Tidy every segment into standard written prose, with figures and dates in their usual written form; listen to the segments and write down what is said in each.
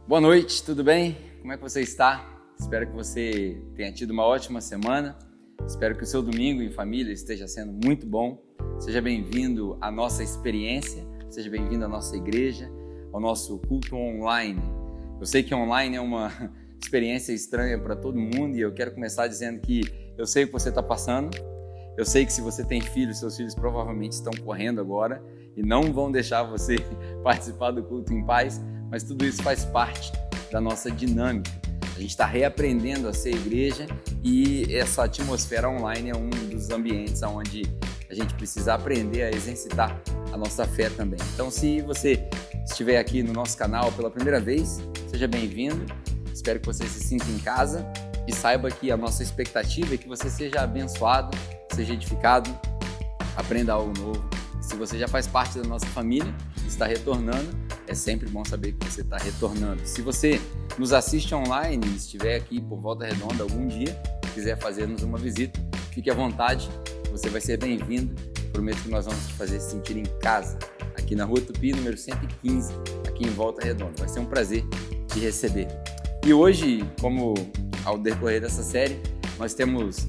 Boa noite, tudo bem? Como é que você está? Espero que você tenha tido uma ótima semana. Espero que o seu domingo em família esteja sendo muito bom. Seja bem-vindo à nossa experiência, seja bem-vindo à nossa igreja, ao nosso culto online. Eu sei que online é uma experiência estranha para todo mundo e eu quero começar dizendo que eu sei o que você está passando. Eu sei que se você tem filhos, seus filhos provavelmente estão correndo agora e não vão deixar você participar do culto em paz, mas tudo isso faz parte da nossa dinâmica. A gente está reaprendendo a ser igreja e essa atmosfera online é um dos ambientes onde a gente precisa aprender a exercitar a nossa fé também. Então, se você estiver aqui no nosso canal pela primeira vez, seja bem-vindo. Espero que você se sinta em casa e saiba que a nossa expectativa é que você seja abençoado, seja edificado, aprenda algo novo. Se você já faz parte da nossa família e está retornando, é sempre bom saber que você está retornando. Se você nos assiste online e estiver aqui por Volta Redonda algum dia, quiser fazer-nos uma visita, fique à vontade, você vai ser bem-vindo. Prometo que nós vamos te fazer se sentir em casa, aqui na Rua Tupi, número 115, aqui em Volta Redonda. Vai ser um prazer te receber. E hoje, como ao decorrer dessa série, nós temos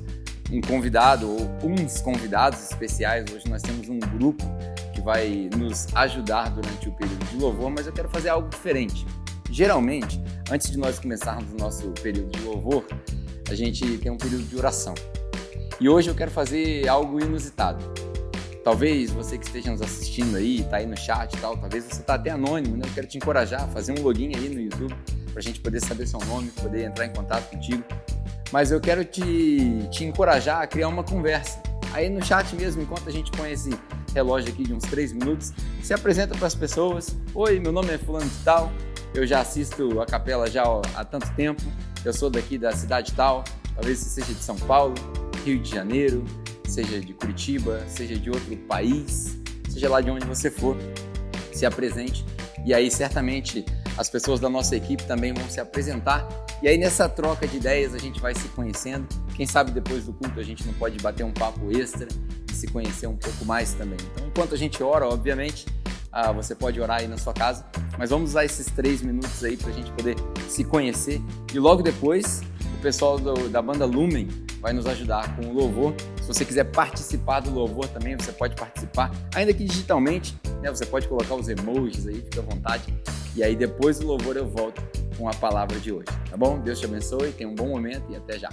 um convidado ou uns convidados especiais. Hoje nós temos um grupo que vai nos ajudar durante o período de louvor, mas eu quero fazer algo diferente. Geralmente, antes de nós começarmos o nosso período de louvor, a gente tem um período de oração. E hoje eu quero fazer algo inusitado. Talvez você que esteja nos assistindo aí, está aí no chat e tal, talvez você está até anônimo, né? Eu quero te encorajar a fazer um login aí no YouTube para a gente poder saber seu nome, poder entrar em contato contigo. Mas eu quero te encorajar a criar uma conversa. Aí no chat mesmo, enquanto a gente põe esse relógio aqui de uns 3 minutos, se apresenta para as pessoas. Oi, meu nome é fulano de tal, eu já assisto a capela já há tanto tempo, eu sou daqui da cidade tal, talvez você seja de São Paulo, Rio de Janeiro, seja de Curitiba, seja de outro país, seja lá de onde você for, se apresente. E aí certamente as pessoas da nossa equipe também vão se apresentar. E aí nessa troca de ideias a gente vai se conhecendo. Quem sabe depois do culto a gente não pode bater um papo extra e se conhecer um pouco mais também. Então enquanto a gente ora, obviamente, você pode orar aí na sua casa, mas vamos usar esses 3 minutos aí para a gente poder se conhecer. E logo depois o pessoal da banda Lumen vai nos ajudar com o louvor. Se você quiser participar do louvor também, você pode participar, ainda que digitalmente, né? Você pode colocar os emojis aí, fica à vontade. E aí depois do louvor eu volto com a palavra de hoje, tá bom? Deus te abençoe, tenha um bom momento e até já.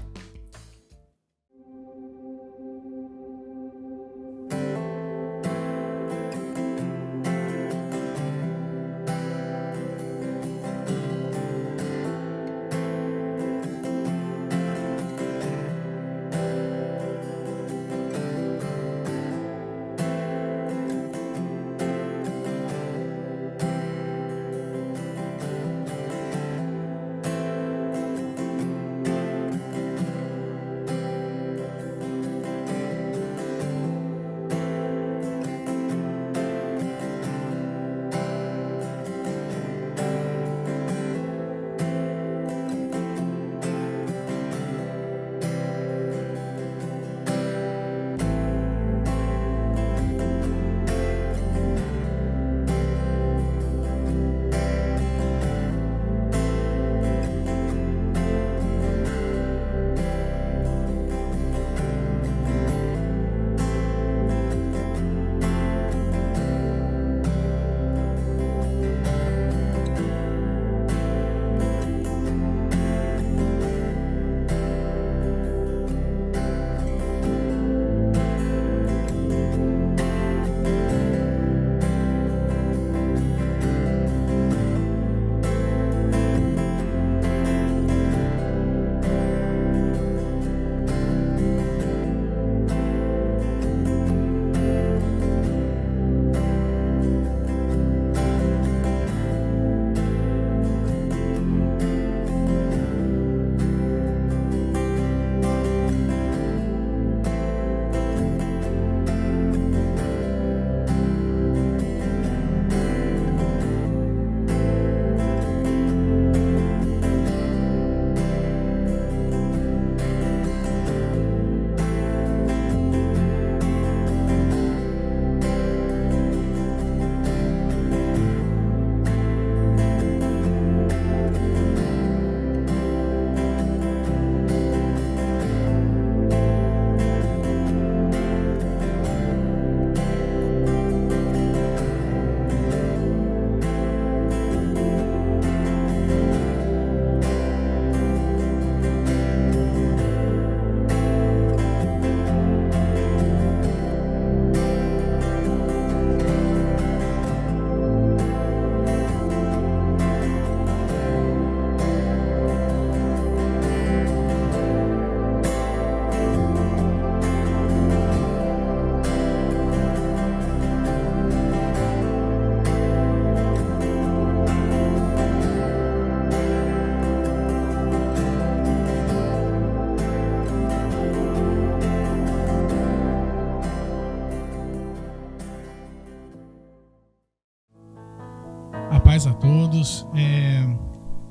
paz a todos.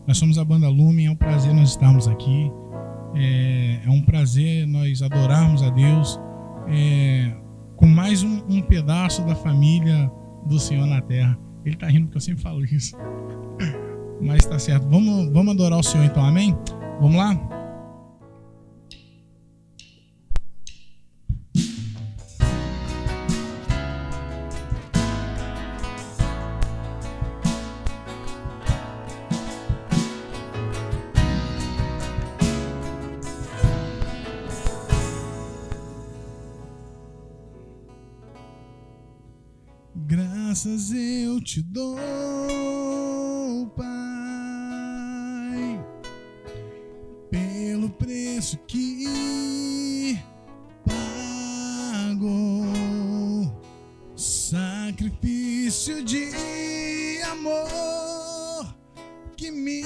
Nós somos a Banda Lumen, é um prazer nós estarmos aqui. É um prazer nós adorarmos a Deus com mais um pedaço da família do Senhor na terra. Ele está rindo porque eu sempre falo isso. Mas está certo. Vamos adorar o Senhor então, amém? Vamos lá? Graças eu te dou, Pai, pelo preço que pagou, sacrifício de amor que me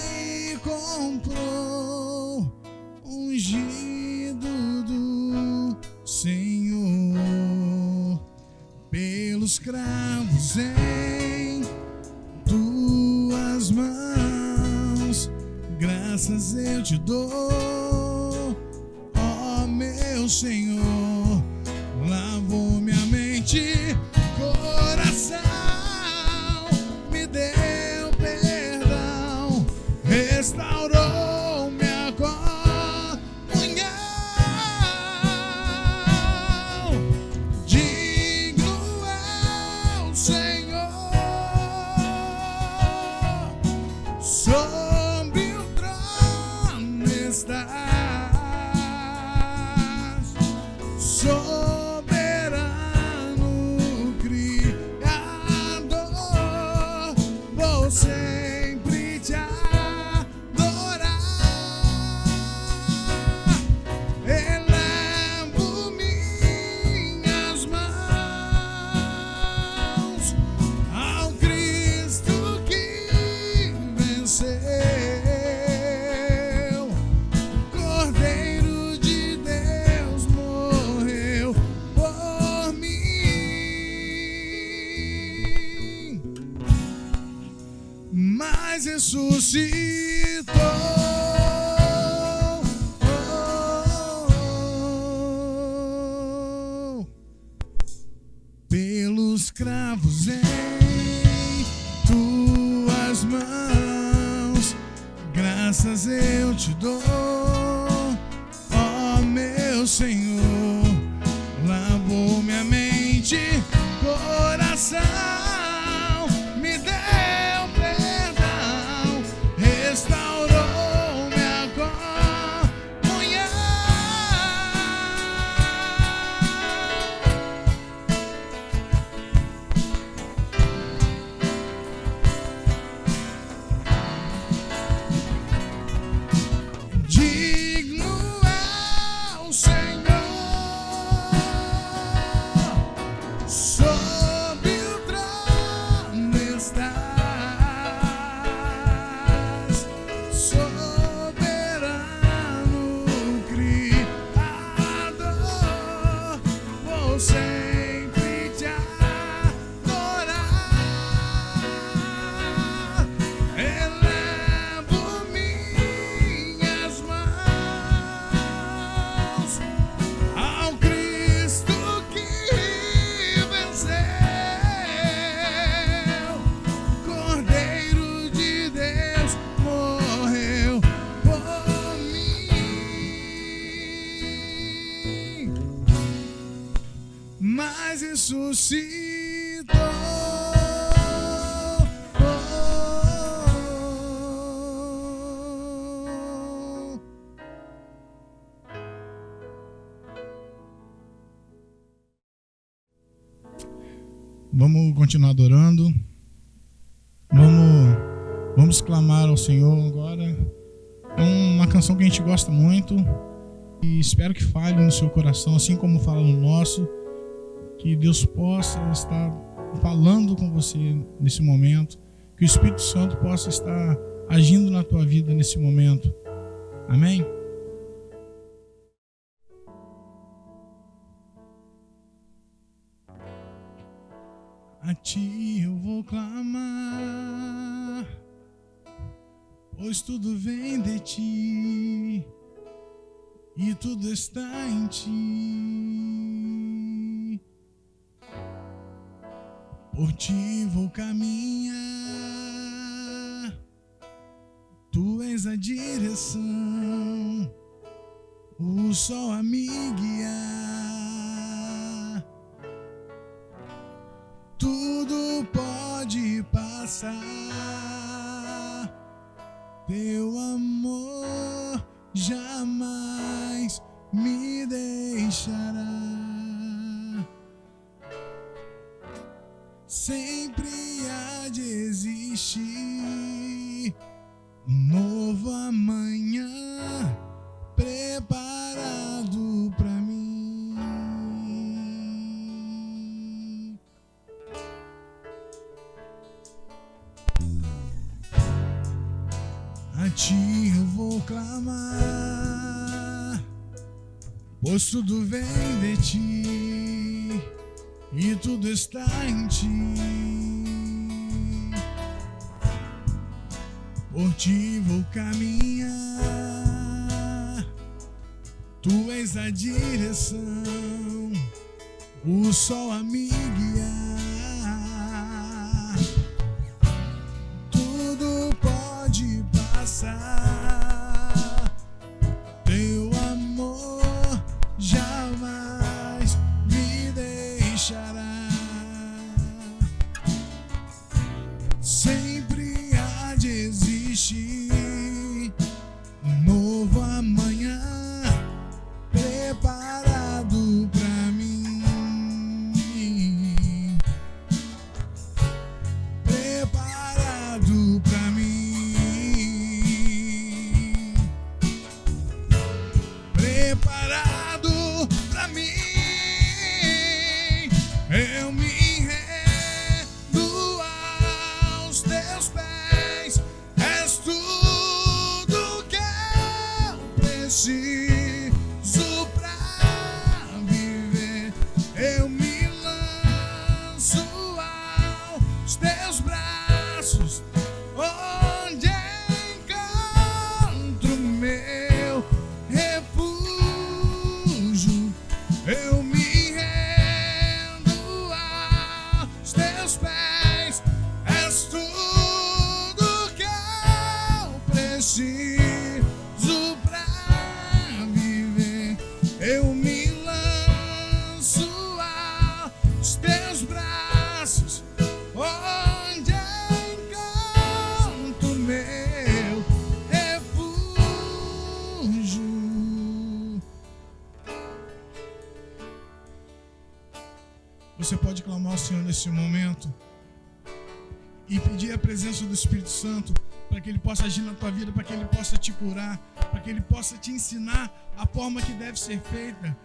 comprou, ungido do Senhor, pelos cravos em tuas mãos, graças eu te dou, ó meu Senhor, lavou minha mente, coração, me deu perdão, restaurou minha comunhão, digno é o Senhor, sobre o trono estás, soberano Criador, vou sempre te adorar, elevo minhas mãos ao Cristo que venceu, Cordeiro de Deus morreu por mim, mas ressuscitou. Pelos cravos em tuas mãos, graças eu te dou, ó meu Senhor, lavou minha mente, coração, me deu perdão, restaurou minha comunhão, digno é o Senhor, sob o trono estás, soberano Criador, vou sempre te adorar, elevo minhas mãos ao Cristo que venceu, Cordeiro de Deus morreu por mim, mas ressuscitou. Vamos continuar adorando. Vamos clamar ao Senhor agora. É uma canção que a gente gosta muito e espero que fale no seu coração, assim como fala no nosso. Que Deus possa estar falando com você nesse momento. Que o Espírito Santo possa estar agindo na tua vida nesse momento. Amém? A ti eu vou clamar, pois tudo vem de ti e tudo está em ti. Por ti vou caminhar, tu és a direção, o sol a me guiar. Tudo pode passar, teu amor jamais me deixará. Sempre há de existir um novo amanhã preparado pra mim. A ti eu vou clamar, pois tudo vem de ti e tudo está em ti. Por ti vou caminhar, tu és a direção, o sol a me guiar. Tudo pode passar, teu amor jamais me deixará. Sempre há de existir um novo amanhã preparado pra mim. Preparado pra mim. Preparado pra mim. Eu me rendo aos teus pés. És tudo que eu preciso pra viver. Eu me lanço aos teus braços, onde encontro meu refúgio. Eu me rendo aos teus pés. És tudo que eu preciso pra viver. Eu me lanço aos teus braços, onde encontro meu refúgio. Você pode clamar ao Senhor nesse momento e pedir a presença do Espírito Santo para que Ele possa agir na tua vida, para que Ele possa te curar, para que Ele possa te ensinar a forma que deve ser feita,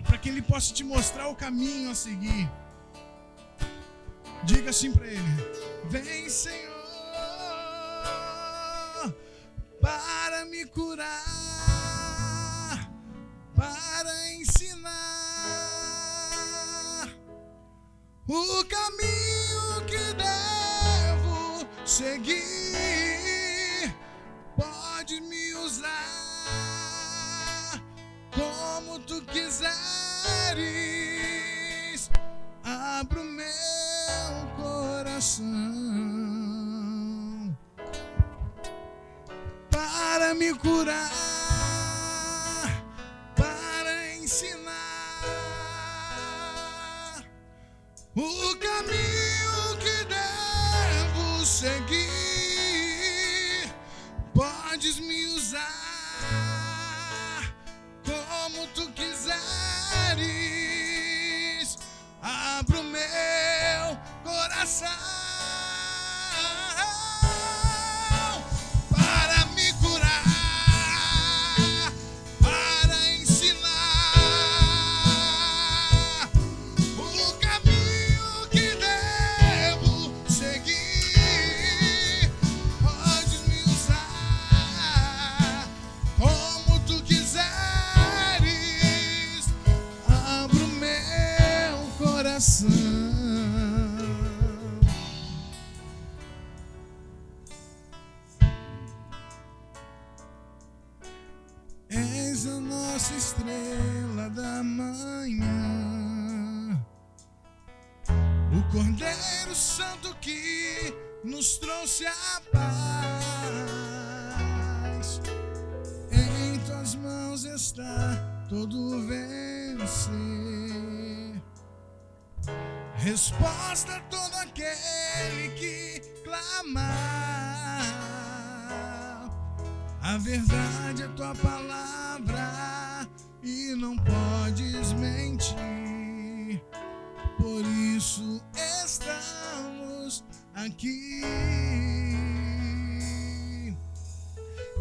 para que Ele possa te mostrar o caminho a seguir. Diga assim para Ele: vem, Senhor, para me curar, para ensinar o caminho que devo seguir. Pode me usar como tu quiseres. Abra o meu coração para me curar, para ensinar o caminho que devo seguir. Podes me usar como tu quiseres. Abra o meu coração para me curar, para ensinar o caminho que devo seguir. Podes me usar como tu quiseres. Abra o meu coração. O Cordeiro Santo que nos trouxe a paz, em tuas mãos está todo vencer. Resposta a todo aquele que clamar. A verdade é tua palavra e não podes mentir. Por isso estamos aqui.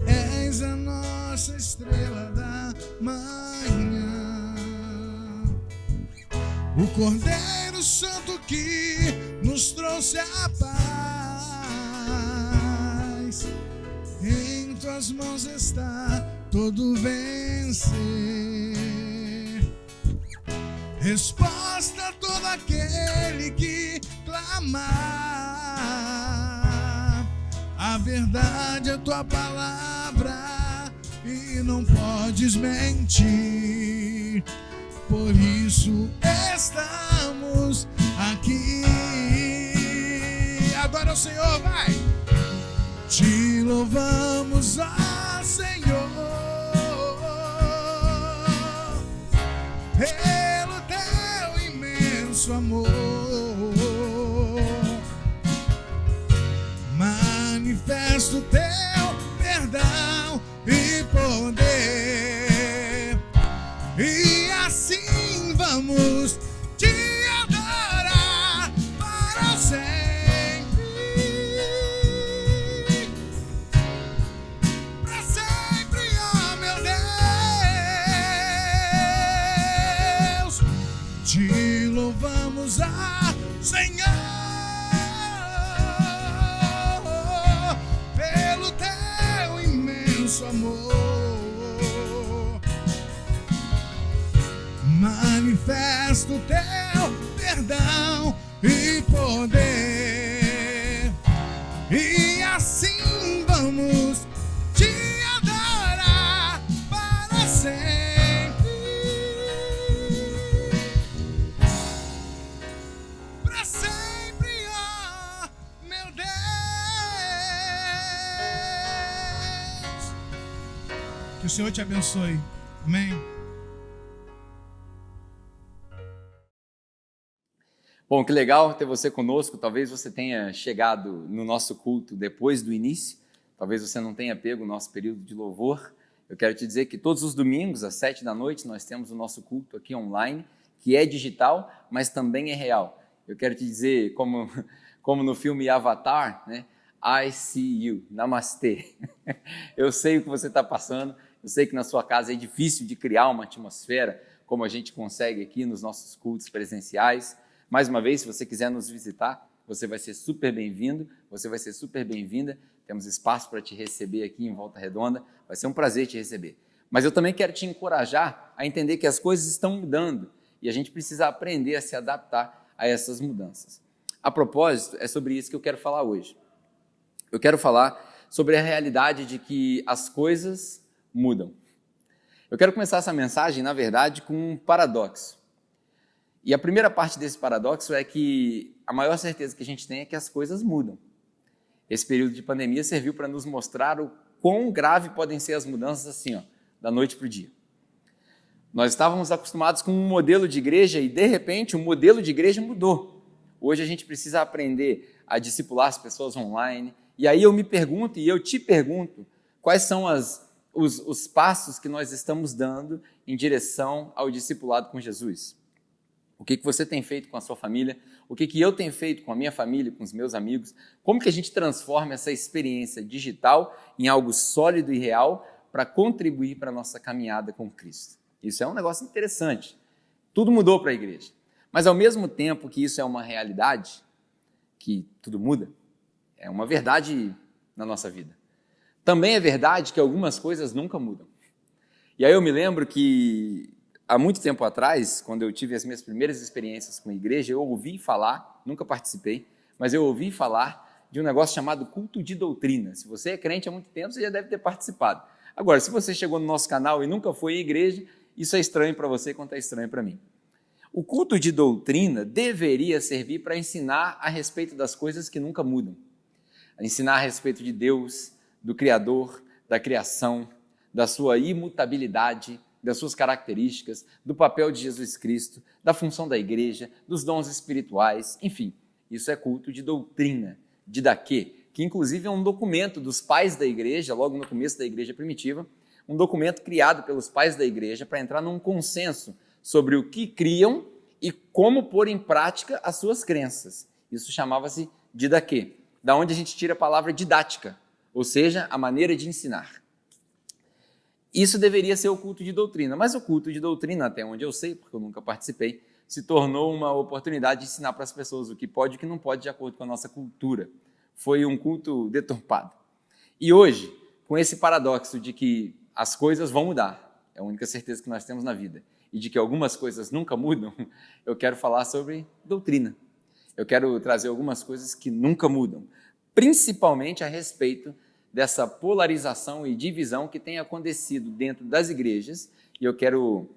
És a nossa estrela da manhã, o Cordeiro Santo que nos trouxe a paz. Em tuas mãos está todo vencer. Resposta a todo aquele que clamar. A verdade é tua palavra e não podes mentir. Por isso estamos aqui. Adora o Senhor, vai! Te louvamos, ó Senhor, pelo teu imenso amor. Manifesto teu perdão e poder, e assim vamos te adorar para sempre. Para sempre, ó meu Deus. Te louvamos, ó Senhor, pelo teu imenso amor. Manifesto teu perdão e poder, e assim vamos te adorar para sempre. Para sempre, ó meu Deus. Que o Senhor te abençoe. Amém. Bom, que legal ter você conosco. Talvez você tenha chegado no nosso culto depois do início, talvez você não tenha pego o nosso período de louvor. Eu quero te dizer que todos os domingos, às 7 da noite, nós temos o nosso culto aqui online, que é digital, mas também é real. Eu quero te dizer, como no filme Avatar, né? I see you, namastê. Eu sei o que você está passando, eu sei que na sua casa é difícil de criar uma atmosfera como a gente consegue aqui nos nossos cultos presenciais. Mais uma vez, se você quiser nos visitar, você vai ser super bem-vindo, você vai ser super bem-vinda. Temos espaço para te receber aqui em Volta Redonda, vai ser um prazer te receber. Mas eu também quero te encorajar a entender que as coisas estão mudando e a gente precisa aprender a se adaptar a essas mudanças. A propósito, é sobre isso que eu quero falar hoje. Eu quero falar sobre a realidade de que as coisas mudam. Eu quero começar essa mensagem, na verdade, com um paradoxo. E a primeira parte desse paradoxo é que a maior certeza que a gente tem é que as coisas mudam. Esse período de pandemia serviu para nos mostrar o quão grave podem ser as mudanças assim, da noite para o dia. Nós estávamos acostumados com um modelo de igreja e, de repente, o modelo de igreja mudou. Hoje a gente precisa aprender a discipular as pessoas online. E aí eu me pergunto e eu te pergunto, quais são os passos que nós estamos dando em direção ao discipulado com Jesus? O que você tem feito com a sua família? O que eu tenho feito com a minha família, com os meus amigos? Como que a gente transforma essa experiência digital em algo sólido e real para contribuir para a nossa caminhada com Cristo? Isso é um negócio interessante. Tudo mudou para a igreja. Mas ao mesmo tempo que isso é uma realidade, que tudo muda, é uma verdade na nossa vida. Também é verdade que algumas coisas nunca mudam. E aí eu me lembro que há muito tempo atrás, quando eu tive as minhas primeiras experiências com a igreja, eu ouvi falar, nunca participei, mas eu ouvi falar de um negócio chamado culto de doutrina. Se você é crente há muito tempo, você já deve ter participado. Agora, se você chegou no nosso canal e nunca foi à igreja, isso é estranho para você quanto é estranho para mim. O culto de doutrina deveria servir para ensinar a respeito das coisas que nunca mudam. Ensinar a respeito de Deus, do Criador, da criação, da sua imutabilidade, das suas características, do papel de Jesus Cristo, da função da igreja, dos dons espirituais, enfim. Isso é culto de doutrina, didaquê, que inclusive é um documento dos pais da igreja, logo no começo da igreja primitiva, um documento criado pelos pais da igreja para entrar num consenso sobre o que criam e como pôr em prática as suas crenças. Isso chamava-se didaquê, da onde a gente tira a palavra didática, ou seja, a maneira de ensinar. Isso deveria ser o culto de doutrina, mas o culto de doutrina, até onde eu sei, porque eu nunca participei, se tornou uma oportunidade de ensinar para as pessoas o que pode e o que não pode de acordo com a nossa cultura. Foi um culto deturpado. E hoje, com esse paradoxo de que as coisas vão mudar, é a única certeza que nós temos na vida, e de que algumas coisas nunca mudam, eu quero falar sobre doutrina. Eu quero trazer algumas coisas que nunca mudam, principalmente a respeito dessa polarização e divisão que tem acontecido dentro das igrejas, e eu quero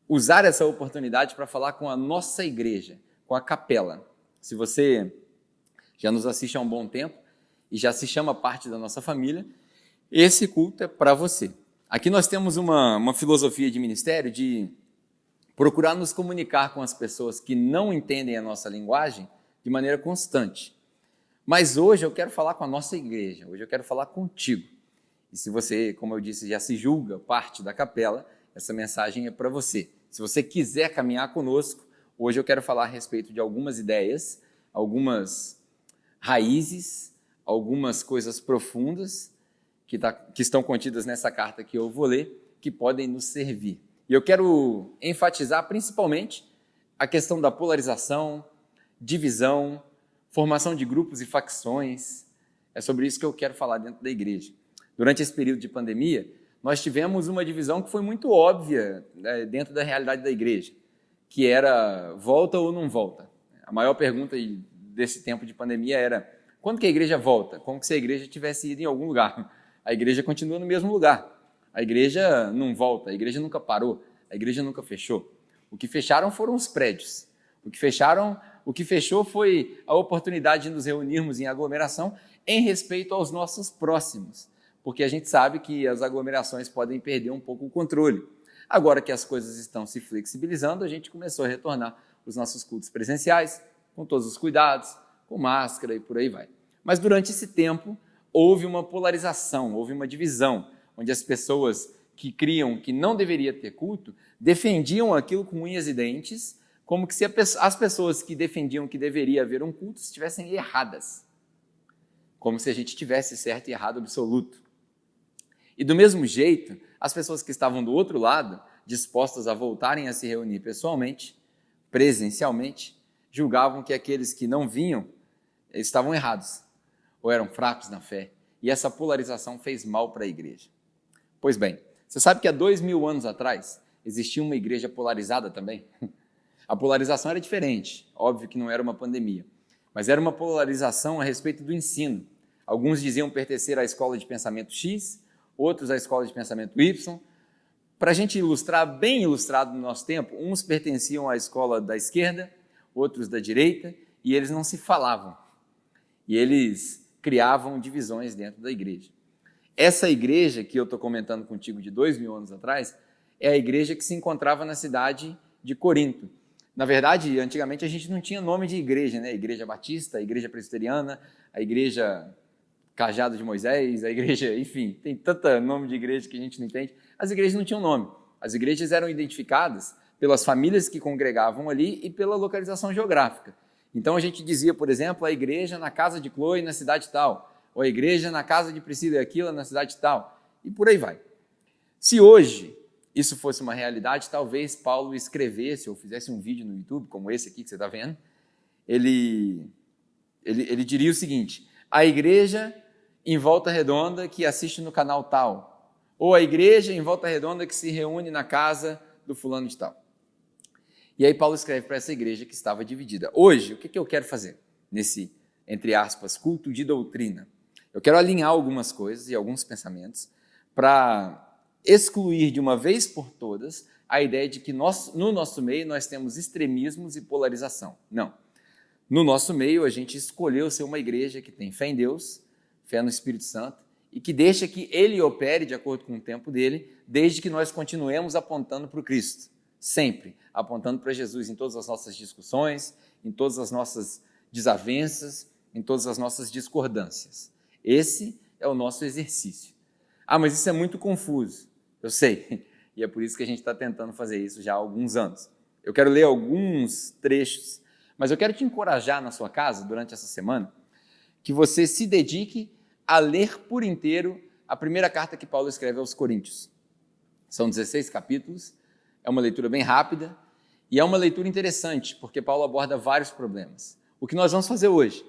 usar essa oportunidade para falar com a nossa igreja, com a capela. Se você já nos assiste há um bom tempo e já se chama parte da nossa família, esse culto é para você. Aqui nós temos uma filosofia de ministério de procurar nos comunicar com as pessoas que não entendem a nossa linguagem de maneira constante. Mas hoje eu quero falar com a nossa igreja, hoje eu quero falar contigo. E se você, como eu disse, já se julga parte da capela, essa mensagem é para você. Se você quiser caminhar conosco, hoje eu quero falar a respeito de algumas ideias, algumas raízes, algumas coisas profundas que estão contidas nessa carta que eu vou ler, que podem nos servir. E eu quero enfatizar principalmente a questão da polarização, divisão, formação de grupos e facções. É sobre isso que eu quero falar dentro da igreja. Durante esse período de pandemia, nós tivemos uma divisão que foi muito óbvia, né, dentro da realidade da igreja, que era volta ou não volta. A maior pergunta desse tempo de pandemia era: quando que a igreja volta? Como se a igreja tivesse ido em algum lugar. A igreja continua no mesmo lugar. A igreja não volta, a igreja nunca parou, a igreja nunca fechou. O que fecharam foram os prédios. O que fechou foi a oportunidade de nos reunirmos em aglomeração em respeito aos nossos próximos, porque a gente sabe que as aglomerações podem perder um pouco o controle. Agora que as coisas estão se flexibilizando, a gente começou a retornar os nossos cultos presenciais, com todos os cuidados, com máscara e por aí vai. Mas durante esse tempo, houve uma polarização, houve uma divisão, onde as pessoas que criam que não deveria ter culto defendiam aquilo com unhas e dentes, como que se as pessoas que defendiam que deveria haver um culto estivessem erradas, como se a gente tivesse certo e errado absoluto. E do mesmo jeito, as pessoas que estavam do outro lado, dispostas a voltarem a se reunir pessoalmente, presencialmente, julgavam que aqueles que não vinham estavam errados, ou eram fracos na fé, e essa polarização fez mal para a igreja. Pois bem, você sabe que há 2000 anos atrás existia uma igreja polarizada também? A polarização era diferente, óbvio que não era uma pandemia, mas era uma polarização a respeito do ensino. Alguns diziam pertencer à escola de pensamento X, outros à escola de pensamento Y. Para a gente ilustrar, bem ilustrado no nosso tempo, uns pertenciam à escola da esquerda, outros da direita, e eles não se falavam. E eles criavam divisões dentro da igreja. Essa igreja que eu estou comentando contigo de 2000 anos atrás é a igreja que se encontrava na cidade de Corinto. Na verdade, antigamente a gente não tinha nome de igreja, né? Igreja Batista, a Igreja Presbiteriana, a Igreja Cajado de Moisés, a igreja, enfim, tem tanto nome de igreja que a gente não entende. As igrejas não tinham nome. As igrejas eram identificadas pelas famílias que congregavam ali e pela localização geográfica. Então a gente dizia, por exemplo, a igreja na casa de Chloe na cidade tal, ou a igreja na casa de Priscila e Aquila na cidade tal, e por aí vai. Se hoje isso fosse uma realidade, talvez Paulo escrevesse ou fizesse um vídeo no YouTube, como esse aqui que você está vendo, ele diria o seguinte: a igreja em Volta Redonda que assiste no canal tal, ou a igreja em Volta Redonda que se reúne na casa do fulano de tal. E aí Paulo escreve para essa igreja que estava dividida. Hoje, o que eu quero fazer nesse, entre aspas, culto de doutrina? Eu quero alinhar algumas coisas e alguns pensamentos para excluir de uma vez por todas a ideia de que no nosso meio nós temos extremismos e polarização. Não. No nosso meio, a gente escolheu ser uma igreja que tem fé em Deus, fé no Espírito Santo, e que deixa que Ele opere de acordo com o tempo dele, desde que nós continuemos apontando para o Cristo. Sempre apontando para Jesus em todas as nossas discussões, em todas as nossas desavenças, em todas as nossas discordâncias. Esse é o nosso exercício. Ah, mas isso é muito confuso. Eu sei, e é por isso que a gente está tentando fazer isso já há alguns anos. Eu quero ler alguns trechos, mas eu quero te encorajar na sua casa, durante essa semana, que você se dedique a ler por inteiro a primeira carta que Paulo escreve aos Coríntios. São 16 capítulos, é uma leitura bem rápida, e é uma leitura interessante, porque Paulo aborda vários problemas. O que nós vamos fazer hoje?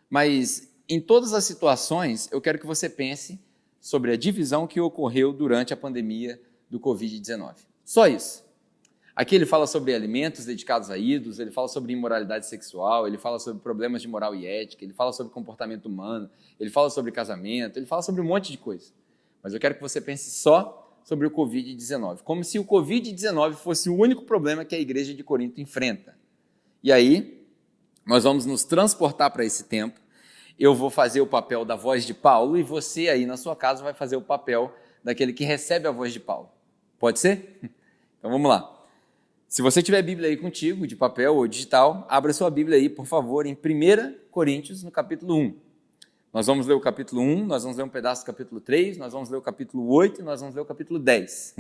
Mas em todas as situações, eu quero que você pense sobre a divisão que ocorreu durante a pandemia do Covid-19. Só isso. Aqui ele fala sobre alimentos dedicados a ídolos, ele fala sobre imoralidade sexual, ele fala sobre problemas de moral e ética, ele fala sobre comportamento humano, ele fala sobre casamento, ele fala sobre um monte de coisa. Mas eu quero que você pense só sobre o Covid-19, como se o Covid-19 fosse o único problema que a igreja de Corinto enfrenta. E aí, nós vamos nos transportar para esse tempo. Eu vou fazer o papel da voz de Paulo e você aí na sua casa vai fazer o papel daquele que recebe a voz de Paulo. Pode ser? Então vamos lá. Se você tiver a Bíblia aí contigo, de papel ou digital, abra sua Bíblia aí, por favor, em 1 Coríntios, no capítulo 1. Nós vamos ler o capítulo 1, nós vamos ler um pedaço do capítulo 3, nós vamos ler o capítulo 8 e nós vamos ler o capítulo 10.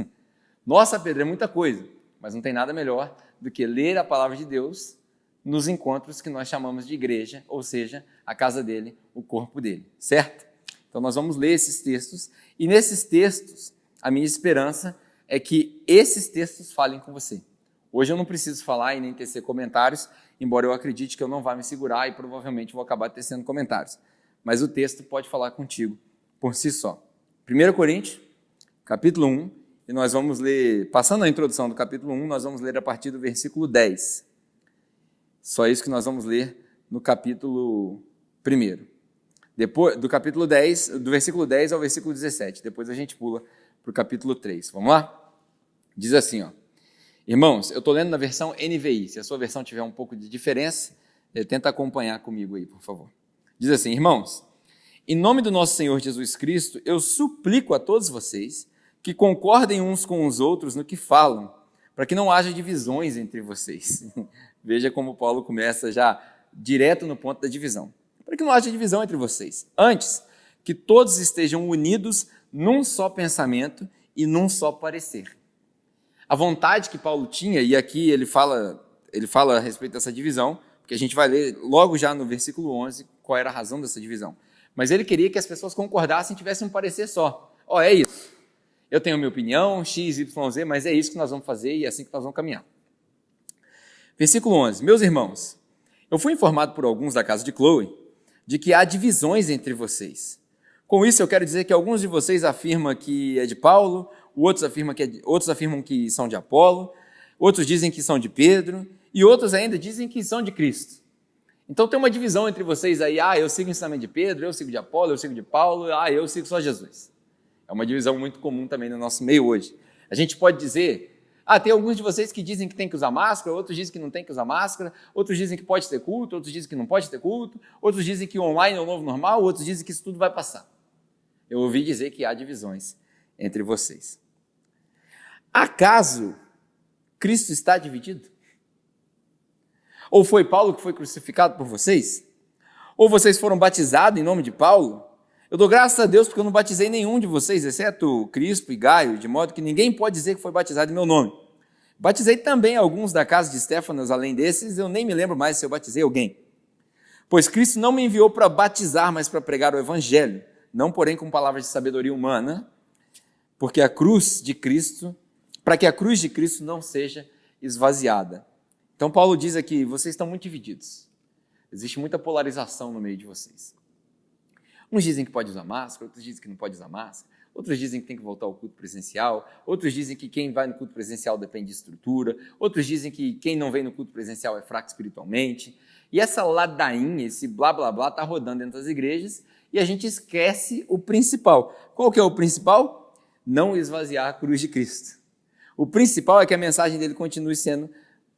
Nossa, Pedro, é muita coisa, mas não tem nada melhor do que ler a palavra de Deus nos encontros que nós chamamos de igreja, ou seja, a casa dele, o corpo dele, certo? Então nós vamos ler esses textos, e nesses textos, a minha esperança é que esses textos falem com você. Hoje eu não preciso falar e nem tecer comentários, embora eu acredite que eu não vá me segurar e provavelmente vou acabar tecendo comentários. Mas o texto pode falar contigo por si só. 1 Coríntios, capítulo 1, e nós vamos ler, passando a introdução do capítulo 1, nós vamos ler a partir do versículo 10. Só isso que nós vamos ler no capítulo 1. Depois, do capítulo 10, do versículo 10 ao versículo 17. Depois a gente pula para o capítulo 3. Vamos lá? Diz assim, ó. Irmãos, eu estou lendo na versão NVI. Se a sua versão tiver um pouco de diferença, tenta acompanhar comigo aí, por favor. Diz assim, irmãos, em nome do nosso Senhor Jesus Cristo, eu suplico a todos vocês que concordem uns com os outros no que falam, para que não haja divisões entre vocês. Veja como Paulo começa já direto no ponto da divisão. Para que não haja divisão entre vocês. Antes, que todos estejam unidos num só pensamento e num só parecer. A vontade que Paulo tinha, e aqui ele fala a respeito dessa divisão, porque a gente vai ler logo já no versículo 11 qual era a razão dessa divisão. Mas ele queria que as pessoas concordassem e tivessem um parecer só. É isso. Eu tenho a minha opinião, X, Y, Z, mas é isso que nós vamos fazer e é assim que nós vamos caminhar. Versículo 11. Meus irmãos, eu fui informado por alguns da casa de Chloe de que há divisões entre vocês. Com isso, eu quero dizer que alguns de vocês afirmam que é de Paulo, outros afirmam que são de Apolo, outros dizem que são de Pedro, e outros ainda dizem que são de Cristo. Então tem uma divisão entre vocês aí, eu sigo o ensinamento de Pedro, eu sigo de Apolo, eu sigo de Paulo, eu sigo só Jesus. É uma divisão muito comum também no nosso meio hoje. A gente pode dizer, tem alguns de vocês que dizem que tem que usar máscara, outros dizem que não tem que usar máscara, outros dizem que pode ter culto, outros dizem que não pode ter culto, outros dizem que online é o novo normal, outros dizem que isso tudo vai passar. Eu ouvi dizer que há divisões entre vocês. Acaso Cristo está dividido? Ou foi Paulo que foi crucificado por vocês? Ou vocês foram batizados em nome de Paulo? Eu dou graças a Deus porque eu não batizei nenhum de vocês, exceto Crispo e Gaio, de modo que ninguém pode dizer que foi batizado em meu nome. Batizei também alguns da casa de Estéfanas, além desses, eu nem me lembro mais se eu batizei alguém. Pois Cristo não me enviou para batizar, mas para pregar o evangelho, não porém com palavras de sabedoria humana, para que a cruz de Cristo não seja esvaziada. Então Paulo diz aqui, vocês estão muito divididos. Existe muita polarização no meio de vocês. Uns dizem que pode usar máscara, outros dizem que não pode usar máscara, outros dizem que tem que voltar ao culto presencial, outros dizem que quem vai no culto presencial depende de estrutura, outros dizem que quem não vem no culto presencial é fraco espiritualmente. E essa ladainha, esse blá blá blá, está rodando dentro das igrejas e a gente esquece o principal. Qual que é o principal? Não esvaziar a cruz de Cristo. O principal é que a mensagem dele continue sendo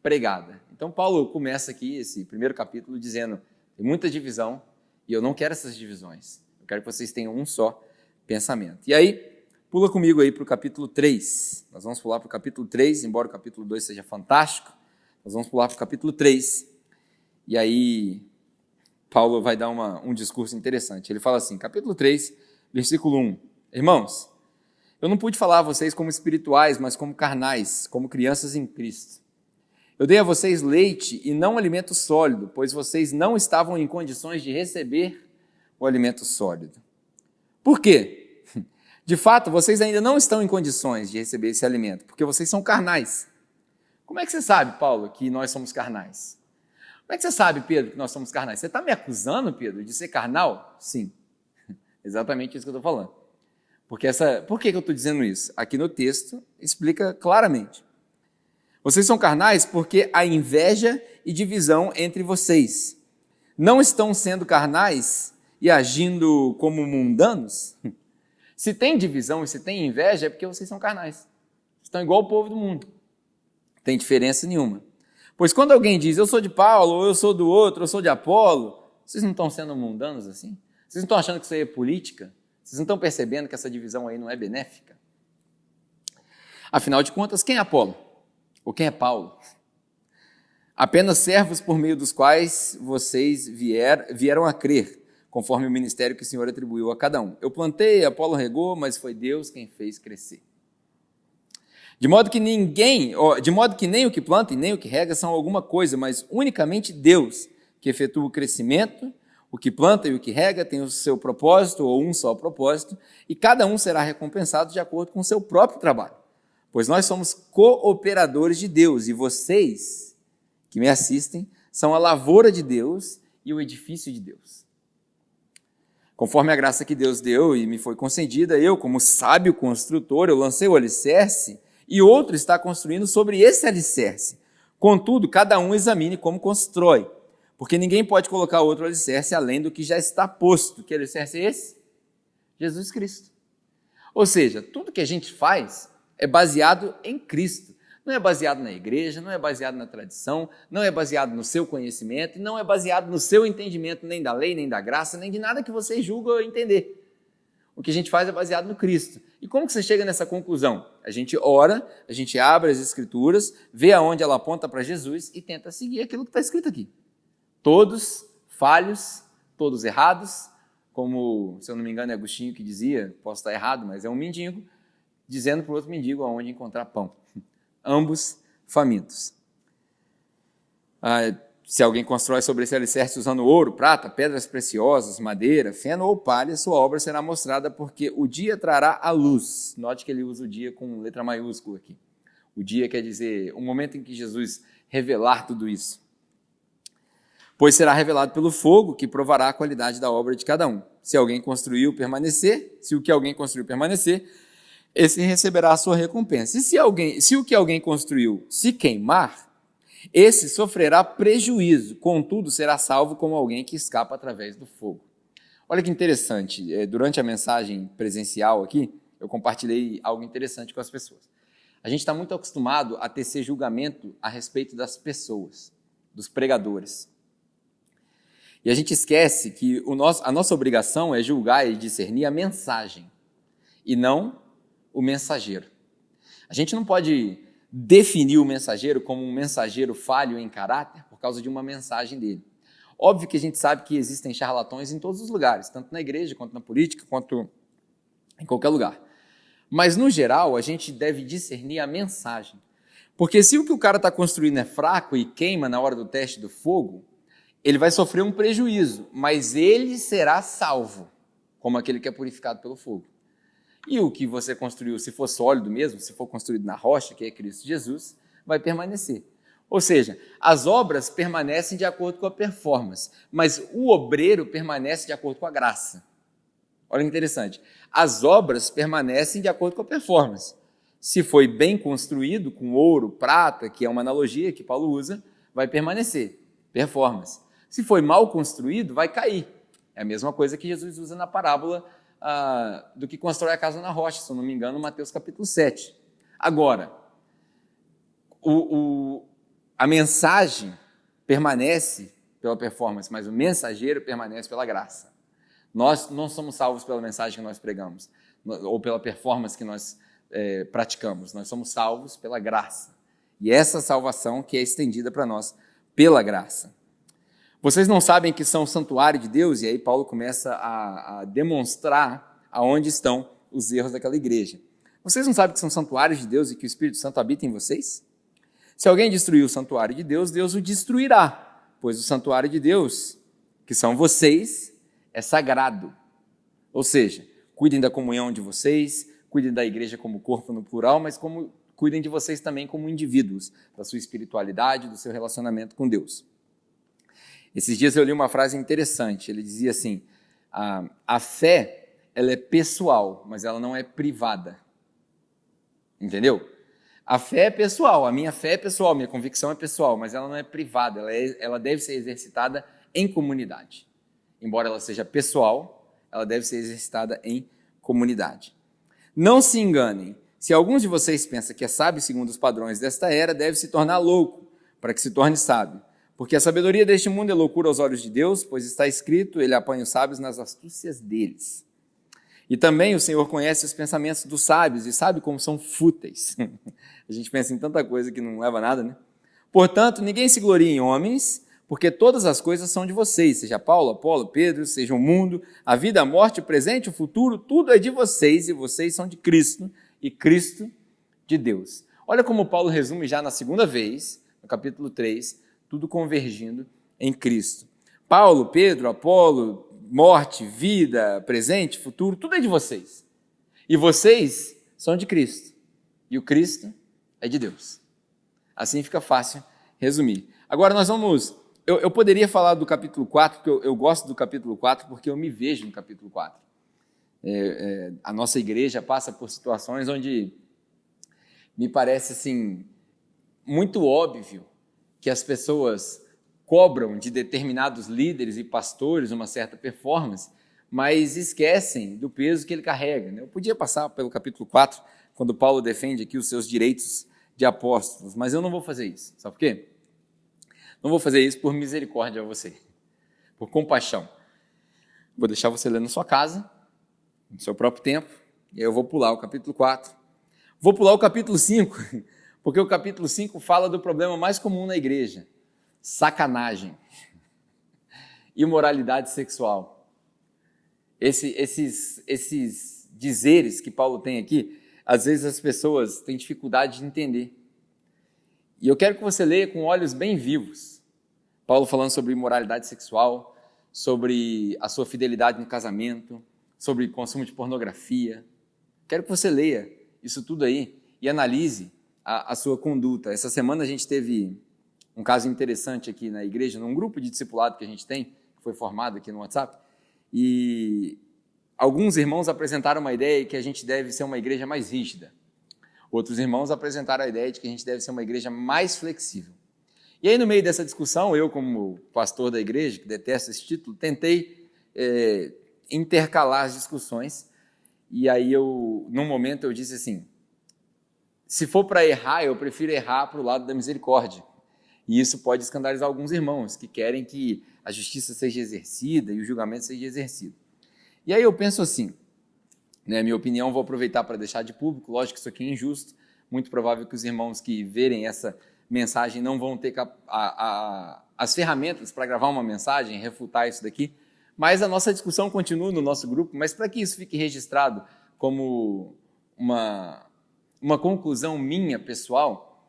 pregada. Então, Paulo começa aqui esse primeiro capítulo dizendo: tem muita divisão e eu não quero essas divisões. Eu quero que vocês tenham um só pensamento. E aí, pula comigo aí para o capítulo 3. Nós vamos pular para o capítulo 3, embora o capítulo 2 seja fantástico. Nós vamos pular para o capítulo 3. E aí, Paulo vai dar um discurso interessante. Ele fala assim, capítulo 3, versículo 1. Irmãos, eu não pude falar a vocês como espirituais, mas como carnais, como crianças em Cristo. Eu dei a vocês leite e não alimento sólido, pois vocês não estavam em condições de receber o alimento sólido. Por quê? De fato, vocês ainda não estão em condições de receber esse alimento, porque vocês são carnais. Como é que você sabe, Paulo, que nós somos carnais? Como é que você sabe, Pedro, que nós somos carnais? Você está me acusando, Pedro, de ser carnal? Sim, exatamente isso que eu estou falando. Por que eu estou dizendo isso? Aqui no texto explica claramente. Vocês são carnais porque há inveja e divisão entre vocês. Não estão sendo carnais e agindo como mundanos? Se tem divisão e se tem inveja, é porque vocês são carnais. Estão igual o povo do mundo. Não tem diferença nenhuma. Pois quando alguém diz, eu sou de Paulo, ou eu sou do outro, eu sou de Apolo, vocês não estão sendo mundanos assim? Vocês não estão achando que isso aí é política? Vocês não estão percebendo que essa divisão aí não é benéfica? Afinal de contas, quem é Apolo? Ou quem é Paulo? Apenas servos por meio dos quais vocês vieram a crer, conforme o ministério que o Senhor atribuiu a cada um. Eu plantei, Apolo regou, mas foi Deus quem fez crescer. De modo que nem o que planta e nem o que rega são alguma coisa, mas unicamente Deus que efetua o crescimento. O que planta e o que rega tem o seu propósito, ou um só propósito, e cada um será recompensado de acordo com o seu próprio trabalho. Pois nós somos cooperadores de Deus, e vocês que me assistem são a lavoura de Deus e o edifício de Deus. Conforme a graça que Deus deu e me foi concedida, eu, como sábio construtor, eu lancei o alicerce, e outro está construindo sobre esse alicerce. Contudo, cada um examine como constrói, porque ninguém pode colocar outro alicerce além do que já está posto. Que alicerce é esse? Jesus Cristo. Ou seja, tudo que a gente faz é baseado em Cristo. Não é baseado na igreja, não é baseado na tradição, não é baseado no seu conhecimento, não é baseado no seu entendimento nem da lei, nem da graça, nem de nada que você julga entender. O que a gente faz é baseado no Cristo. E como que você chega nessa conclusão? A gente ora, a gente abre as Escrituras, vê aonde ela aponta para Jesus e tenta seguir aquilo que está escrito aqui. Todos falhos, todos errados, como, se eu não me engano, é Agostinho que dizia, posso estar errado, mas é um mendigo, dizendo para o outro mendigo aonde encontrar pão. Ambos famintos. Se alguém constrói sobre esse alicerce usando ouro, prata, pedras preciosas, madeira, feno ou palha, sua obra será mostrada, porque o dia trará a luz. Note que ele usa o dia com letra maiúscula aqui. O dia quer dizer o momento em que Jesus revelar tudo isso. Pois será revelado pelo fogo, que provará a qualidade da obra de cada um. Se o que alguém construiu permanecer, esse receberá a sua recompensa. E se o que alguém construiu se queimar, esse sofrerá prejuízo, contudo será salvo como alguém que escapa através do fogo. Olha que interessante, durante a mensagem presencial aqui, eu compartilhei algo interessante com as pessoas. A gente está muito acostumado a tecer julgamento a respeito das pessoas, dos pregadores. E a gente esquece que a nossa obrigação é julgar e discernir a mensagem, e não o mensageiro. A gente não pode definir o mensageiro como um mensageiro falho em caráter por causa de uma mensagem dele. Óbvio que a gente sabe que existem charlatões em todos os lugares, tanto na igreja, quanto na política, quanto em qualquer lugar. Mas, no geral, a gente deve discernir a mensagem. Porque se o que o cara está construindo é fraco e queima na hora do teste do fogo, ele vai sofrer um prejuízo, mas ele será salvo, como aquele que é purificado pelo fogo. E o que você construiu, se for sólido mesmo, se for construído na rocha, que é Cristo Jesus, vai permanecer. Ou seja, as obras permanecem de acordo com a performance, mas o obreiro permanece de acordo com a graça. Olha que interessante. As obras permanecem de acordo com a performance. Se foi bem construído, com ouro, prata, que é uma analogia que Paulo usa, vai permanecer. Performance. Se foi mal construído, vai cair. É a mesma coisa que Jesus usa na parábola do que constrói a casa na rocha, se eu não me engano, Mateus capítulo 7. Agora, a mensagem permanece pela performance, mas o mensageiro permanece pela graça. Nós não somos salvos pela mensagem que nós pregamos, ou pela performance que nós praticamos. Nós somos salvos pela graça. E essa salvação que é estendida para nós pela graça. Vocês não sabem que são o santuário de Deus? E aí Paulo começa a demonstrar aonde estão os erros daquela igreja. Vocês não sabem que são santuários de Deus e que o Espírito Santo habita em vocês? Se alguém destruir o santuário de Deus, Deus o destruirá, pois o santuário de Deus, que são vocês, é sagrado. Ou seja, cuidem da comunhão de vocês, cuidem da igreja como corpo no plural, mas cuidem de vocês também como indivíduos, da sua espiritualidade, do seu relacionamento com Deus. Esses dias eu li uma frase interessante, ele dizia assim, a fé, ela é pessoal, mas ela não é privada. Entendeu? A fé é pessoal, a minha fé é pessoal, minha convicção é pessoal, mas ela não é privada, ela deve ser exercitada em comunidade. Embora ela seja pessoal, ela deve ser exercitada em comunidade. Não se enganem, se alguns de vocês pensam que é sábio segundo os padrões desta era, deve se tornar louco, para que se torne sábio. Porque a sabedoria deste mundo é loucura aos olhos de Deus, pois está escrito, ele apanha os sábios nas astúcias deles. E também o Senhor conhece os pensamentos dos sábios e sabe como são fúteis. A gente pensa em tanta coisa que não leva a nada, né? Portanto, ninguém se glorie em homens, porque todas as coisas são de vocês, seja Paulo, Apolo, Pedro, seja o mundo, a vida, a morte, o presente, o futuro, tudo é de vocês e vocês são de Cristo e Cristo de Deus. Olha como Paulo resume já na segunda vez, no capítulo 3, tudo convergindo em Cristo. Paulo, Pedro, Apolo, morte, vida, presente, futuro, tudo é de vocês. E vocês são de Cristo. E o Cristo é de Deus. Assim fica fácil resumir. Agora nós vamos... Eu poderia falar do capítulo 4, porque eu gosto do capítulo 4, porque eu me vejo no capítulo 4. A nossa igreja passa por situações onde me parece assim, muito óbvio que as pessoas cobram de determinados líderes e pastores uma certa performance, mas esquecem do peso que ele carrega. Eu podia passar pelo capítulo 4, quando Paulo defende aqui os seus direitos de apóstolos, mas eu não vou fazer isso. Sabe por quê? Não vou fazer isso por misericórdia a você, por compaixão. Vou deixar você ler na sua casa, no seu próprio tempo, e aí eu vou pular o capítulo 4. Vou pular o capítulo 5, porque o capítulo 5 fala do problema mais comum na igreja: sacanagem, imoralidade sexual. Esses dizeres que Paulo tem aqui, às vezes as pessoas têm dificuldade de entender. E eu quero que você leia com olhos bem vivos. Paulo falando sobre imoralidade sexual, sobre a sua fidelidade no casamento, sobre consumo de pornografia. Quero que você leia isso tudo aí e analise a sua conduta. Essa semana a gente teve um caso interessante aqui na igreja, num grupo de discipulado que a gente tem, que foi formado aqui no WhatsApp, e alguns irmãos apresentaram uma ideia que a gente deve ser uma igreja mais rígida. Outros irmãos apresentaram a ideia de que a gente deve ser uma igreja mais flexível. E aí, no meio dessa discussão, eu, como pastor da igreja, que detesto esse título, tentei intercalar as discussões, e aí, num momento, eu disse assim, se for para errar, eu prefiro errar para o lado da misericórdia. E isso pode escandalizar alguns irmãos que querem que a justiça seja exercida e o julgamento seja exercido. E aí eu penso assim, minha opinião vou aproveitar para deixar de público, lógico que isso aqui é injusto, muito provável que os irmãos que verem essa mensagem não vão ter as ferramentas para gravar uma mensagem, refutar isso daqui, mas a nossa discussão continua no nosso grupo, mas para que isso fique registrado como uma conclusão minha, pessoal,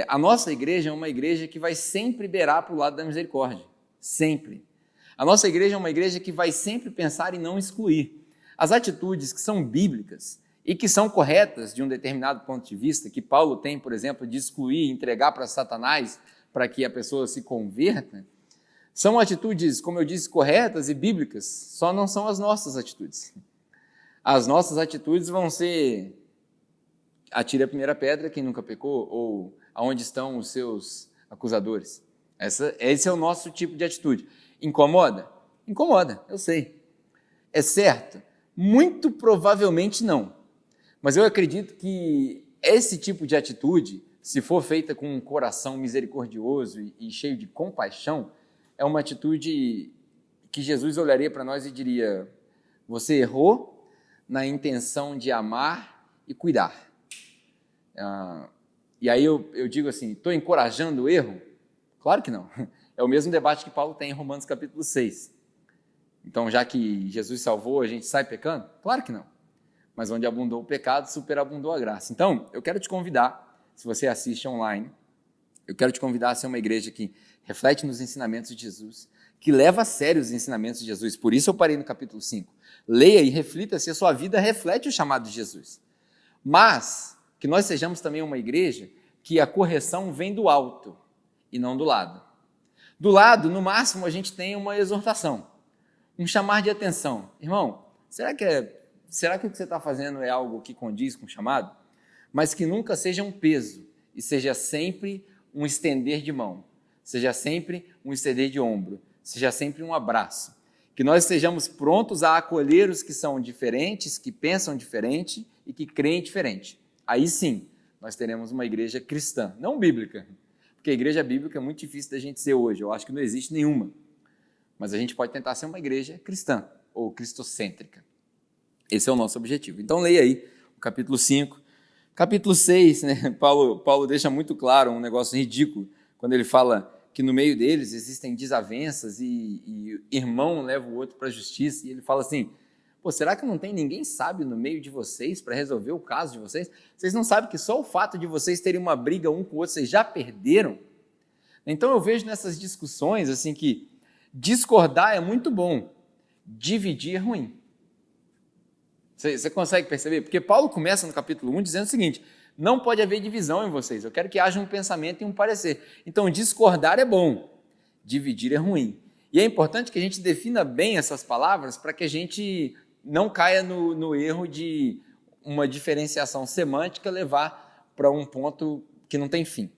a nossa igreja é uma igreja que vai sempre beirar para o lado da misericórdia, sempre. A nossa igreja é uma igreja que vai sempre pensar em não excluir. As atitudes que são bíblicas e que são corretas de um determinado ponto de vista, que Paulo tem, por exemplo, de excluir, entregar para Satanás para que a pessoa se converta, são atitudes, como eu disse, corretas e bíblicas, só não são as nossas atitudes. As nossas atitudes vão ser atire a primeira pedra quem nunca pecou, ou aonde estão os seus acusadores. Esse é o nosso tipo de atitude. Incomoda? Incomoda, eu sei. É certo? Muito provavelmente não. Mas eu acredito que esse tipo de atitude se for feita com um coração misericordioso e cheio de compaixão, é uma atitude que Jesus olharia para nós e diria: você errou na intenção de amar e cuidar. E aí eu digo assim, estou encorajando o erro? Claro que não. É o mesmo debate que Paulo tem em Romanos capítulo 6. Então, já que Jesus salvou, a gente sai pecando? Claro que não. Mas onde abundou o pecado, superabundou a graça. Então, eu quero te convidar, se você assiste online, eu quero te convidar a ser uma igreja que reflete nos ensinamentos de Jesus, que leva a sério os ensinamentos de Jesus. Por isso eu parei no capítulo 5. Leia e reflita se a sua vida reflete o chamado de Jesus. Mas que nós sejamos também uma igreja que a correção vem do alto e não do lado. Do lado, no máximo, a gente tem uma exortação, um chamar de atenção. Irmão, será que o que você está fazendo é algo que condiz com o chamado? Mas que nunca seja um peso e seja sempre um estender de mão, seja sempre um estender de ombro, seja sempre um abraço. Que nós estejamos prontos a acolher os que são diferentes, que pensam diferente e que creem diferente. Aí sim, nós teremos uma igreja cristã, não bíblica, porque a igreja bíblica é muito difícil da gente ser hoje, eu acho que não existe nenhuma. Mas a gente pode tentar ser uma igreja cristã ou cristocêntrica. Esse é o nosso objetivo. Então leia aí o capítulo 5. Capítulo 6, né? Paulo deixa muito claro um negócio ridículo, quando ele fala que no meio deles existem desavenças e irmão leva o outro para a justiça, e ele fala assim: pô, será que não tem ninguém sábio no meio de vocês para resolver o caso de vocês? Vocês não sabem que só o fato de vocês terem uma briga um com o outro, vocês já perderam? Então eu vejo nessas discussões assim que discordar é muito bom, dividir é ruim. Você consegue perceber? Porque Paulo começa no capítulo 1 dizendo o seguinte: não pode haver divisão em vocês, eu quero que haja um pensamento e um parecer. Então, discordar é bom, dividir é ruim. E é importante que a gente defina bem essas palavras para que a gente não caia no erro de uma diferenciação semântica levar para um ponto que não tem fim.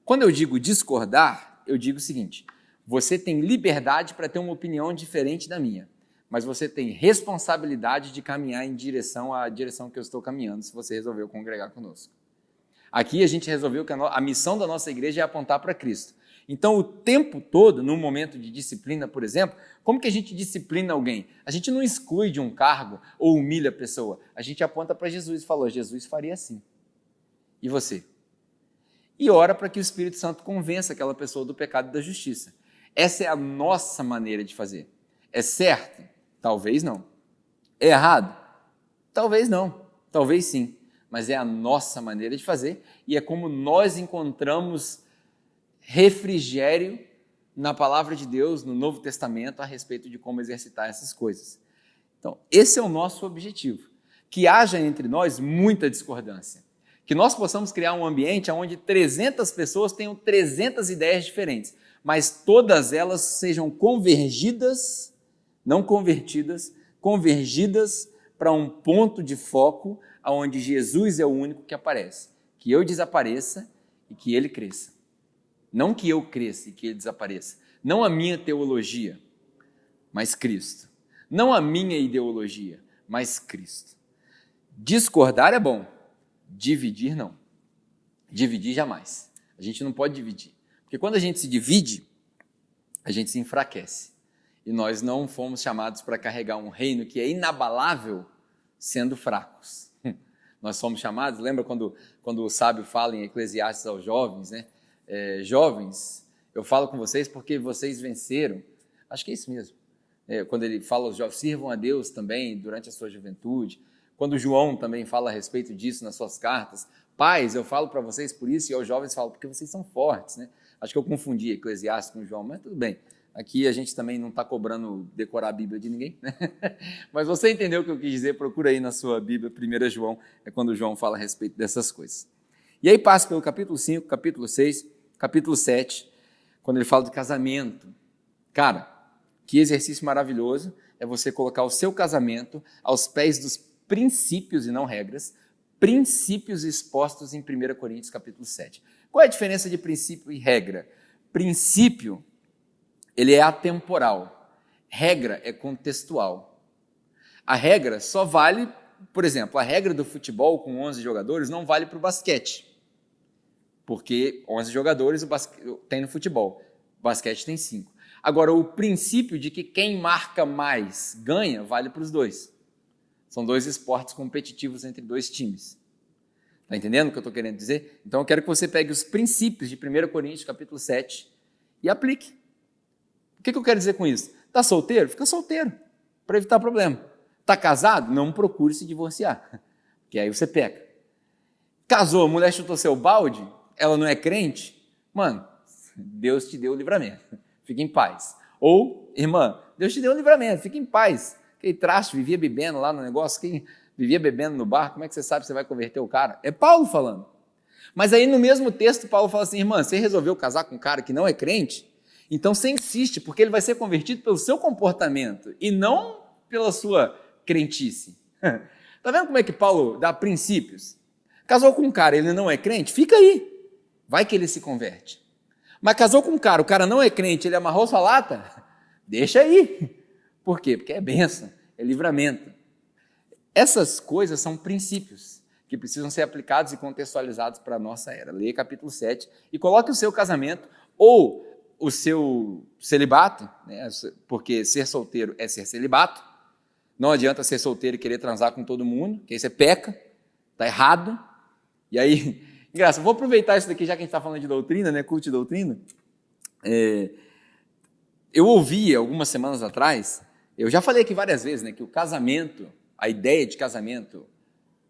Quando eu digo discordar, eu digo o seguinte: você tem liberdade para ter uma opinião diferente da minha, mas você tem responsabilidade de caminhar em direção à direção que eu estou caminhando, se você resolveu congregar conosco. Aqui a gente resolveu que a missão da nossa igreja é apontar para Cristo. Então, o tempo todo, num momento de disciplina, por exemplo, como que a gente disciplina alguém? A gente não exclui de um cargo ou humilha a pessoa. A gente aponta para Jesus e fala: Jesus faria assim. E você? E ora para que o Espírito Santo convença aquela pessoa do pecado e da justiça. Essa é a nossa maneira de fazer. É certo? Talvez não. É errado? Talvez não. Talvez sim. Mas é a nossa maneira de fazer e é como nós encontramos refrigério na palavra de Deus, no Novo Testamento, a respeito de como exercitar essas coisas. Então, esse é o nosso objetivo. Que haja entre nós muita discordância. Que nós possamos criar um ambiente onde 300 pessoas tenham 300 ideias diferentes, mas todas elas sejam convergidas, não convertidas, convergidas para um ponto de foco onde Jesus é o único que aparece. Que eu desapareça e que ele cresça. Não que eu cresça e que ele desapareça. Não a minha teologia, mas Cristo. Não a minha ideologia, mas Cristo. Discordar é bom, dividir não. Dividir jamais. A gente não pode dividir. Porque quando a gente se divide, a gente se enfraquece. E nós não fomos chamados para carregar um reino que é inabalável sendo fracos. Nós somos chamados, lembra quando o sábio fala em Eclesiastes aos jovens, né? Jovens, eu falo com vocês porque vocês venceram. Acho que é isso mesmo. Quando ele fala aos jovens, sirvam a Deus também durante a sua juventude. Quando João também fala a respeito disso nas suas cartas. Pais, eu falo para vocês por isso, e aos jovens falo porque vocês são fortes, né? Acho que eu confundi Eclesiastes com João, mas tudo bem. Aqui a gente também não está cobrando decorar a Bíblia de ninguém, né? Mas você entendeu o que eu quis dizer, procura aí na sua Bíblia, 1 João, é quando João fala a respeito dessas coisas. E aí passa pelo capítulo 5, capítulo 6, capítulo 7, quando ele fala do casamento. Cara, que exercício maravilhoso é você colocar o seu casamento aos pés dos princípios e não regras, princípios expostos em 1 Coríntios capítulo 7. Qual é a diferença de princípio e regra? Princípio, ele é atemporal. Regra é contextual. A regra só vale, por exemplo, a regra do futebol com 11 jogadores não vale para o basquete. porque 11 jogadores tem no futebol, o basquete tem 5. Agora, o princípio de que quem marca mais ganha, vale para os dois. São 2 esportes competitivos entre 2 times. Está entendendo o que eu estou querendo dizer? Então, eu quero que você pegue os princípios de 1 Coríntios, capítulo 7, e aplique. O que eu quero dizer com isso? Está solteiro? Fica solteiro, para evitar problema. Está casado? Não procure se divorciar, porque aí você peca. Casou, a mulher chutou seu balde, ela não é crente? Mano, Deus te deu o livramento. Fique em paz. Ou, irmã, Deus te deu um livramento, fique em paz. Aquele traste vivia bebendo lá no negócio, quem vivia bebendo no bar, como é que você sabe que você vai converter o cara? É Paulo falando. Mas aí no mesmo texto, Paulo fala assim, irmã, você resolveu casar com um cara que não é crente? Então você insiste, porque ele vai ser convertido pelo seu comportamento e não pela sua crentice. Tá vendo como é que Paulo dá princípios? Casou com um cara, ele não é crente? Fica aí. Vai que ele se converte. Mas casou com um cara, o cara não é crente, ele amarrou sua lata? Deixa aí. Por quê? Porque é bênção, é livramento. Essas coisas são princípios que precisam ser aplicados e contextualizados para a nossa era. Leia capítulo 7 e coloque o seu casamento ou o seu celibato, né? Porque ser solteiro é ser celibato. Não adianta ser solteiro e querer transar com todo mundo, que aí você peca, está errado. E aí, engraçado, vou aproveitar isso daqui, já que a gente está falando de doutrina, né? Culto de doutrina. Eu ouvi algumas semanas atrás, eu já falei aqui várias vezes, né, que o casamento, a ideia de casamento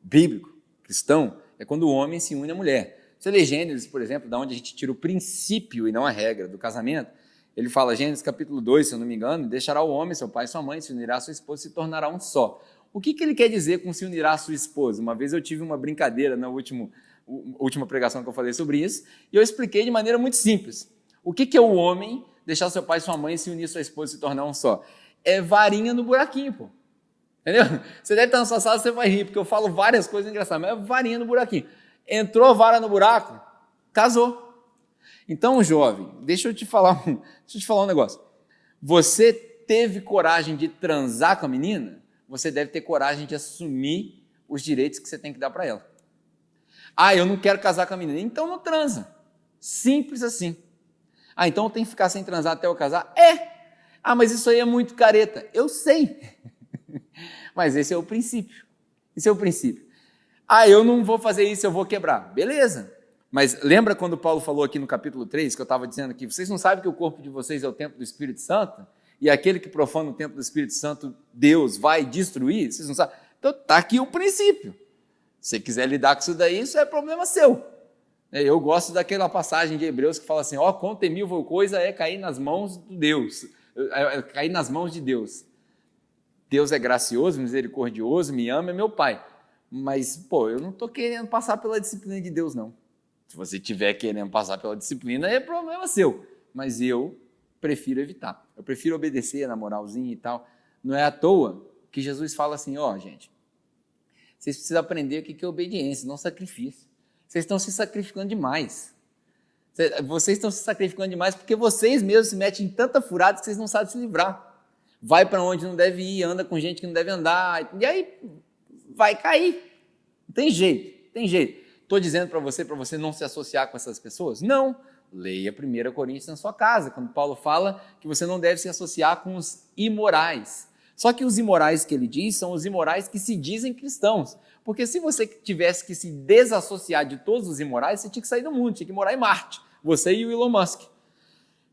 bíblico, cristão, é quando o homem se une à mulher. Você lê Gênesis, por exemplo, da onde a gente tira o princípio e não a regra do casamento, ele fala, Gênesis capítulo 2, se eu não me engano, deixará o homem, seu pai e sua mãe, se unirá à sua esposa e se tornará um só. O que ele quer dizer com se unirá à sua esposa? Uma vez eu tive uma brincadeira na última pregação que eu falei sobre isso, e eu expliquei de maneira muito simples. O que é o homem deixar seu pai e sua mãe se unir à sua esposa e se tornar um só? É varinha no buraquinho, pô. Entendeu? Você deve estar na sua sala, você vai rir, porque eu falo várias coisas engraçadas, mas é varinha no buraquinho. Entrou a vara no buraco, casou. Então, jovem, deixa eu te falar um negócio. Você teve coragem de transar com a menina? Você deve ter coragem de assumir os direitos que você tem que dar para ela. Ah, eu não quero casar com a menina. Então não transa. Simples assim. Ah, então eu tenho que ficar sem transar até eu casar? Ah, mas isso aí é muito careta. Eu sei. Mas esse é o princípio. Esse é o princípio. Ah, eu não vou fazer isso, eu vou quebrar. Beleza. Mas lembra quando Paulo falou aqui no capítulo 3, que eu estava dizendo que vocês não sabem que o corpo de vocês é o templo do Espírito Santo? E aquele que profana o templo do Espírito Santo, Deus vai destruir? Vocês não sabem? Então está aqui o princípio. Se você quiser lidar com isso daí, isso é problema seu. Eu gosto daquela passagem de Hebreus que fala assim, quão temível coisa é cair nas mãos de Deus. Cair nas mãos de Deus. Deus é gracioso, misericordioso, me ama, é meu pai. Mas, eu não estou querendo passar pela disciplina de Deus, não. Se você estiver querendo passar pela disciplina, é problema seu. Mas eu prefiro evitar. Eu prefiro obedecer na moralzinha e tal. Não é à toa que Jesus fala assim, gente, vocês precisam aprender o que é obediência, não sacrifício. Vocês estão se sacrificando demais. Vocês estão se sacrificando demais porque vocês mesmos se metem em tanta furada que vocês não sabem se livrar. Vai para onde não deve ir, anda com gente que não deve andar, e aí vai cair. Tem jeito. Estou dizendo para você não se associar com essas pessoas? Não. Leia 1 Coríntios na sua casa, quando Paulo fala que você não deve se associar com os imorais. Só que os imorais que ele diz são os imorais que se dizem cristãos. Porque se você tivesse que se desassociar de todos os imorais, você tinha que sair do mundo, tinha que morar em Marte. Você e o Elon Musk.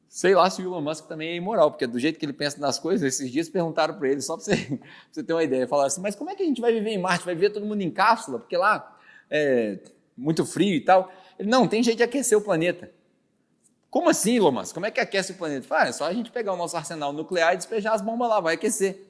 Sei lá se o Elon Musk também é imoral, porque do jeito que ele pensa nas coisas, esses dias perguntaram para ele, só para você ter uma ideia, falaram assim, mas como é que a gente vai viver em Marte? Vai viver todo mundo em cápsula? Porque lá é muito frio e tal. Ele, não, tem jeito de aquecer o planeta. Como assim, Elon Musk? Como é que aquece o planeta? É só a gente pegar o nosso arsenal nuclear e despejar as bombas lá, vai aquecer.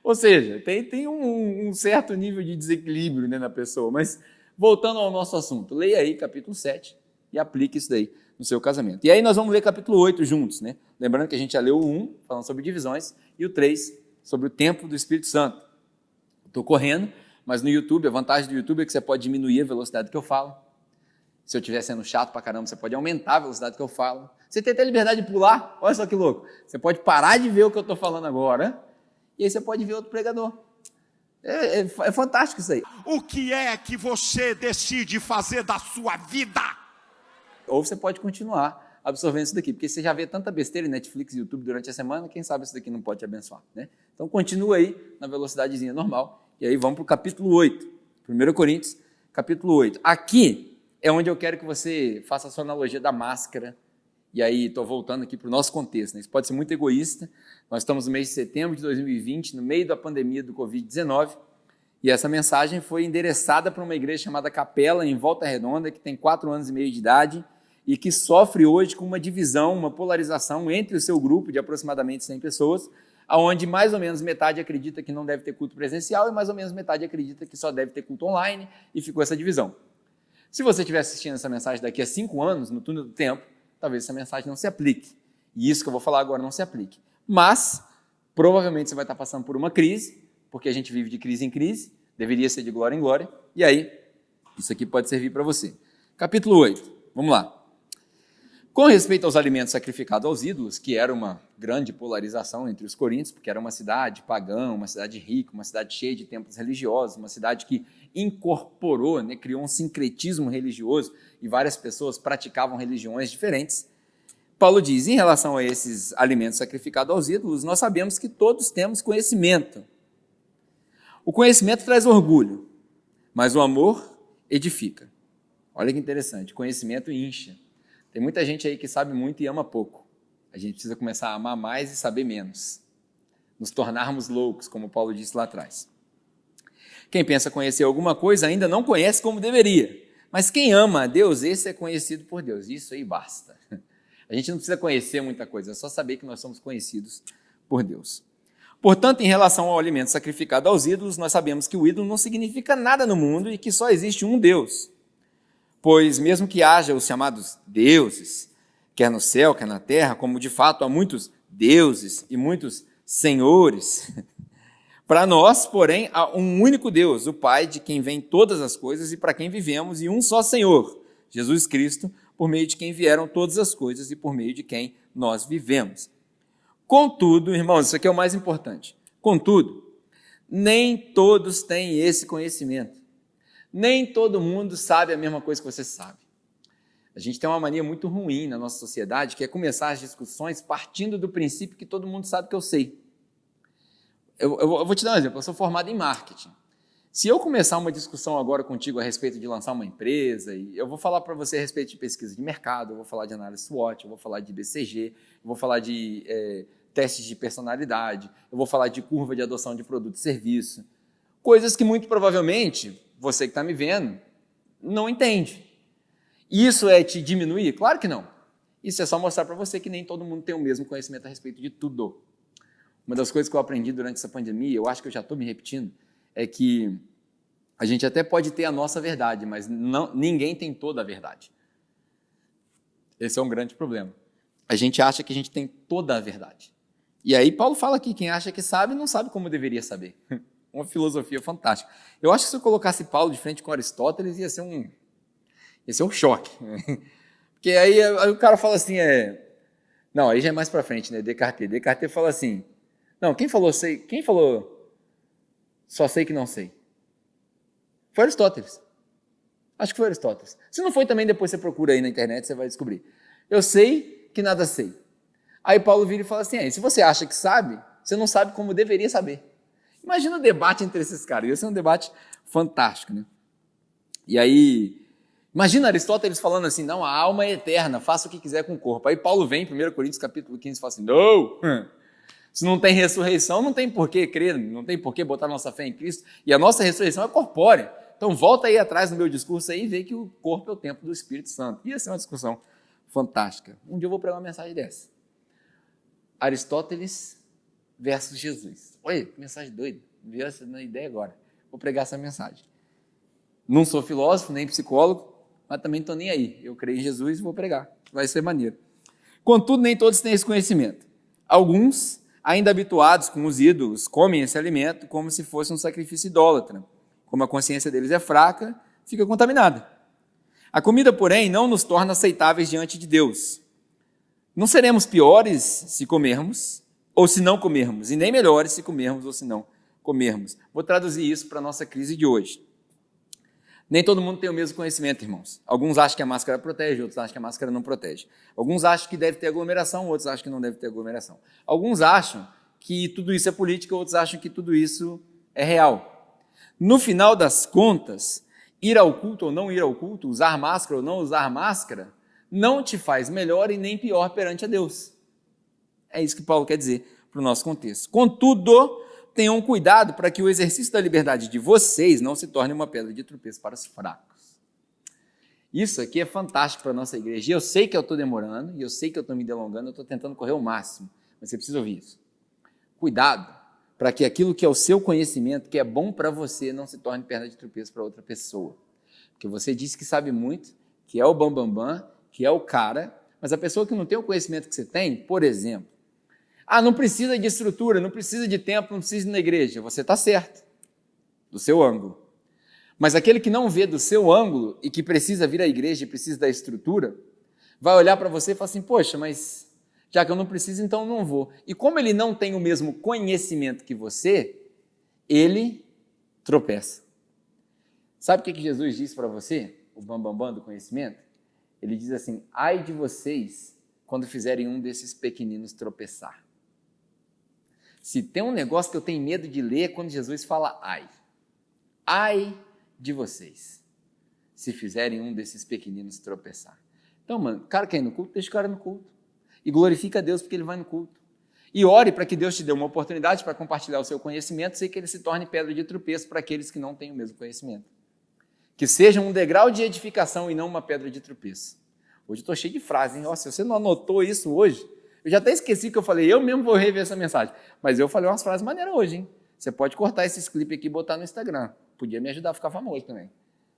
Ou seja, tem um certo nível de desequilíbrio, né, na pessoa. Mas, voltando ao nosso assunto, leia aí capítulo 7 e aplique isso daí no seu casamento. E aí nós vamos ler capítulo 8 juntos, né? Lembrando que a gente já leu o 1, falando sobre divisões, e o 3, sobre o templo do Espírito Santo. Estou correndo, mas no YouTube, a vantagem do YouTube é que você pode diminuir a velocidade que eu falo. Se eu estiver sendo chato pra caramba, você pode aumentar a velocidade que eu falo. Você tem até liberdade de pular, olha só que louco. Você pode parar de ver o que eu estou falando agora, e aí você pode ver outro pregador. É fantástico isso aí. O que é que você decide fazer da sua vida? ou você pode continuar absorvendo isso daqui, porque você já vê tanta besteira em Netflix e YouTube durante a semana, quem sabe isso daqui não pode te abençoar, né? Então continua aí na velocidadezinha normal, e aí vamos para o capítulo 8, 1 Coríntios, capítulo 8. Aqui é onde eu quero que você faça a sua analogia da máscara, e aí estou voltando aqui para o nosso contexto, né? Isso pode ser muito egoísta, nós estamos no mês de setembro de 2020, no meio da pandemia do Covid-19, e essa mensagem foi endereçada para uma igreja chamada Capela, em Volta Redonda, que tem 4 anos e meio de idade, e que sofre hoje com uma divisão, uma polarização entre o seu grupo de aproximadamente 100 pessoas, onde mais ou menos metade acredita que não deve ter culto presencial e mais ou menos metade acredita que só deve ter culto online, e ficou essa divisão. Se você estiver assistindo essa mensagem daqui a 5 anos, no túnel do tempo, talvez essa mensagem não se aplique. E isso que eu vou falar agora não se aplique. Mas, provavelmente você vai estar passando por uma crise, porque a gente vive de crise em crise, deveria ser de glória em glória, e aí, isso aqui pode servir para você. Capítulo 8, vamos lá. Com respeito aos alimentos sacrificados aos ídolos, que era uma grande polarização entre os coríntios, porque era uma cidade pagã, uma cidade rica, uma cidade cheia de templos religiosos, uma cidade que incorporou, né, criou um sincretismo religioso e várias pessoas praticavam religiões diferentes. Paulo diz, em relação a esses alimentos sacrificados aos ídolos, nós sabemos que todos temos conhecimento. O conhecimento traz orgulho, mas o amor edifica. Olha que interessante, conhecimento incha. Tem muita gente aí que sabe muito e ama pouco. A gente precisa começar a amar mais e saber menos. Nos tornarmos loucos, como Paulo disse lá atrás. Quem pensa conhecer alguma coisa ainda não conhece como deveria. Mas quem ama a Deus, esse é conhecido por Deus. Isso aí basta. A gente não precisa conhecer muita coisa, é só saber que nós somos conhecidos por Deus. Portanto, em relação ao alimento sacrificado aos ídolos, nós sabemos que o ídolo não significa nada no mundo e que só existe um Deus. Pois mesmo que haja os chamados deuses, quer no céu, quer na terra, como de fato há muitos deuses e muitos senhores, para nós, porém, há um único Deus, o Pai, de quem vêm todas as coisas e para quem vivemos, e um só Senhor, Jesus Cristo, por meio de quem vieram todas as coisas e por meio de quem nós vivemos. Contudo, irmãos, isso aqui é o mais importante, contudo, nem todos têm esse conhecimento. Nem todo mundo sabe a mesma coisa que você sabe. A gente tem uma mania muito ruim na nossa sociedade, que é começar as discussões partindo do princípio que todo mundo sabe que eu sei. Eu vou te dar um exemplo, eu sou formado em marketing. Se eu começar uma discussão agora contigo a respeito de lançar uma empresa, e eu vou falar para você a respeito de pesquisa de mercado, eu vou falar de análise SWOT, eu vou falar de BCG, eu vou falar de testes de personalidade, eu vou falar de curva de adoção de produto e serviço, coisas que muito provavelmente você que está me vendo não entende. Isso é te diminuir? Claro que não. Isso é só mostrar para você que nem todo mundo tem o mesmo conhecimento a respeito de tudo. Uma das coisas que eu aprendi durante essa pandemia, eu acho que eu já estou me repetindo, é que a gente até pode ter a nossa verdade, mas ninguém tem toda a verdade. Esse é um grande problema. A gente acha que a gente tem toda a verdade. E aí Paulo fala que quem acha que sabe, não sabe como deveria saber. Uma filosofia fantástica. Eu acho que se eu colocasse Paulo de frente com Aristóteles, ia ser um choque. Porque aí o cara fala assim, não, aí já é mais para frente, né? Descartes. Descartes fala assim, não, quem falou só sei que não sei? Foi Aristóteles. Acho que foi Aristóteles. Se não foi também, depois você procura aí na internet, você vai descobrir. Eu sei que nada sei. Aí Paulo vira e fala assim, se você acha que sabe, você não sabe como deveria saber. Imagina o debate entre esses caras, ia ser um debate fantástico, né? E aí, imagina Aristóteles falando assim, não, a alma é eterna, faça o que quiser com o corpo. Aí Paulo vem, 1 Coríntios capítulo 15, e fala assim, não, se não tem ressurreição, não tem por que crer, não tem por que botar nossa fé em Cristo, e a nossa ressurreição é corpórea. Então volta aí atrás no meu discurso aí e vê que o corpo é o templo do Espírito Santo. Ia ser uma discussão fantástica. Um dia eu vou pregar uma mensagem dessa. Aristóteles versus Jesus. Olha, que mensagem doida. Me veio essa ideia agora. Vou pregar essa mensagem. Não sou filósofo, nem psicólogo, mas também não estou nem aí. Eu creio em Jesus e vou pregar. Vai ser maneiro. Contudo, nem todos têm esse conhecimento. Alguns, ainda habituados com os ídolos, comem esse alimento como se fosse um sacrifício idólatra. Como a consciência deles é fraca, fica contaminada. A comida, porém, não nos torna aceitáveis diante de Deus. Não seremos piores se comermos ou se não comermos, e nem melhores se comermos ou se não comermos. Vou traduzir isso para a nossa crise de hoje. Nem todo mundo tem o mesmo conhecimento, irmãos. Alguns acham que a máscara protege, outros acham que a máscara não protege. Alguns acham que deve ter aglomeração, outros acham que não deve ter aglomeração. Alguns acham que tudo isso é política, outros acham que tudo isso é real. No final das contas, ir ao culto ou não ir ao culto, usar máscara ou não usar máscara, não te faz melhor e nem pior perante a Deus. É isso que Paulo quer dizer para o nosso contexto. Contudo, tenham cuidado para que o exercício da liberdade de vocês não se torne uma pedra de tropeço para os fracos. Isso aqui é fantástico para a nossa igreja. E eu sei que eu estou demorando, e eu sei que eu estou me delongando, eu estou tentando correr o máximo, mas você precisa ouvir isso. Cuidado para que aquilo que é o seu conhecimento, que é bom para você, não se torne pedra de tropeço para outra pessoa. Porque você disse que sabe muito, que é o bambambam, que é o cara, mas a pessoa que não tem o conhecimento que você tem, por exemplo, não precisa de estrutura, não precisa de templo, não precisa ir na igreja. Você está certo, do seu ângulo. Mas aquele que não vê do seu ângulo e que precisa vir à igreja e precisa da estrutura, vai olhar para você e falar assim, poxa, mas já que eu não preciso, então eu não vou. E como ele não tem o mesmo conhecimento que você, ele tropeça. Sabe o que Jesus disse para você? O bambambam do conhecimento? Ele diz assim, ai de vocês quando fizerem um desses pequeninos tropeçar. Se tem um negócio que eu tenho medo de ler é quando Jesus fala ai. Ai de vocês, se fizerem um desses pequeninos tropeçar. Então, mano, o cara quer ir no culto, deixa o cara no culto. E glorifica a Deus porque ele vai no culto. E ore para que Deus te dê uma oportunidade para compartilhar o seu conhecimento, sem que ele se torne pedra de tropeço para aqueles que não têm o mesmo conhecimento. Que seja um degrau de edificação e não uma pedra de tropeço. Hoje eu estou cheio de frases, hein? Se você não anotou isso hoje, eu já até esqueci que eu falei, eu mesmo vou rever essa mensagem. Mas eu falei umas frases maneiras hoje, hein? Você pode cortar esses clipes aqui e botar no Instagram. Podia me ajudar a ficar famoso também.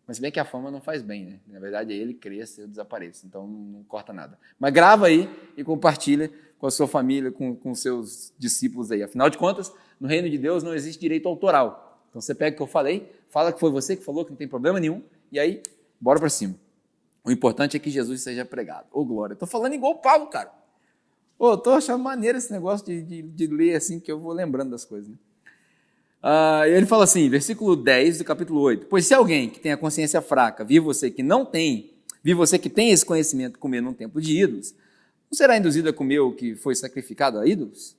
Mas se bem que a fama não faz bem, né? Na verdade, é ele cresce, eu desapareço. Então, não corta nada. Mas grava aí e compartilha com a sua família, com seus discípulos aí. Afinal de contas, no reino de Deus não existe direito autoral. Então, você pega o que eu falei, fala que foi você que falou, que não tem problema nenhum, e aí, bora para cima. O importante é que Jesus seja pregado. Ô, glória. Estou falando igual o Paulo, cara. Estou achando maneiro esse negócio de ler assim, que eu vou lembrando das coisas, né? Ele fala assim, versículo 10 do capítulo 8, pois se alguém que tem a consciência fraca vir você que tem esse conhecimento comer num templo de ídolos, não será induzido a comer o que foi sacrificado a ídolos?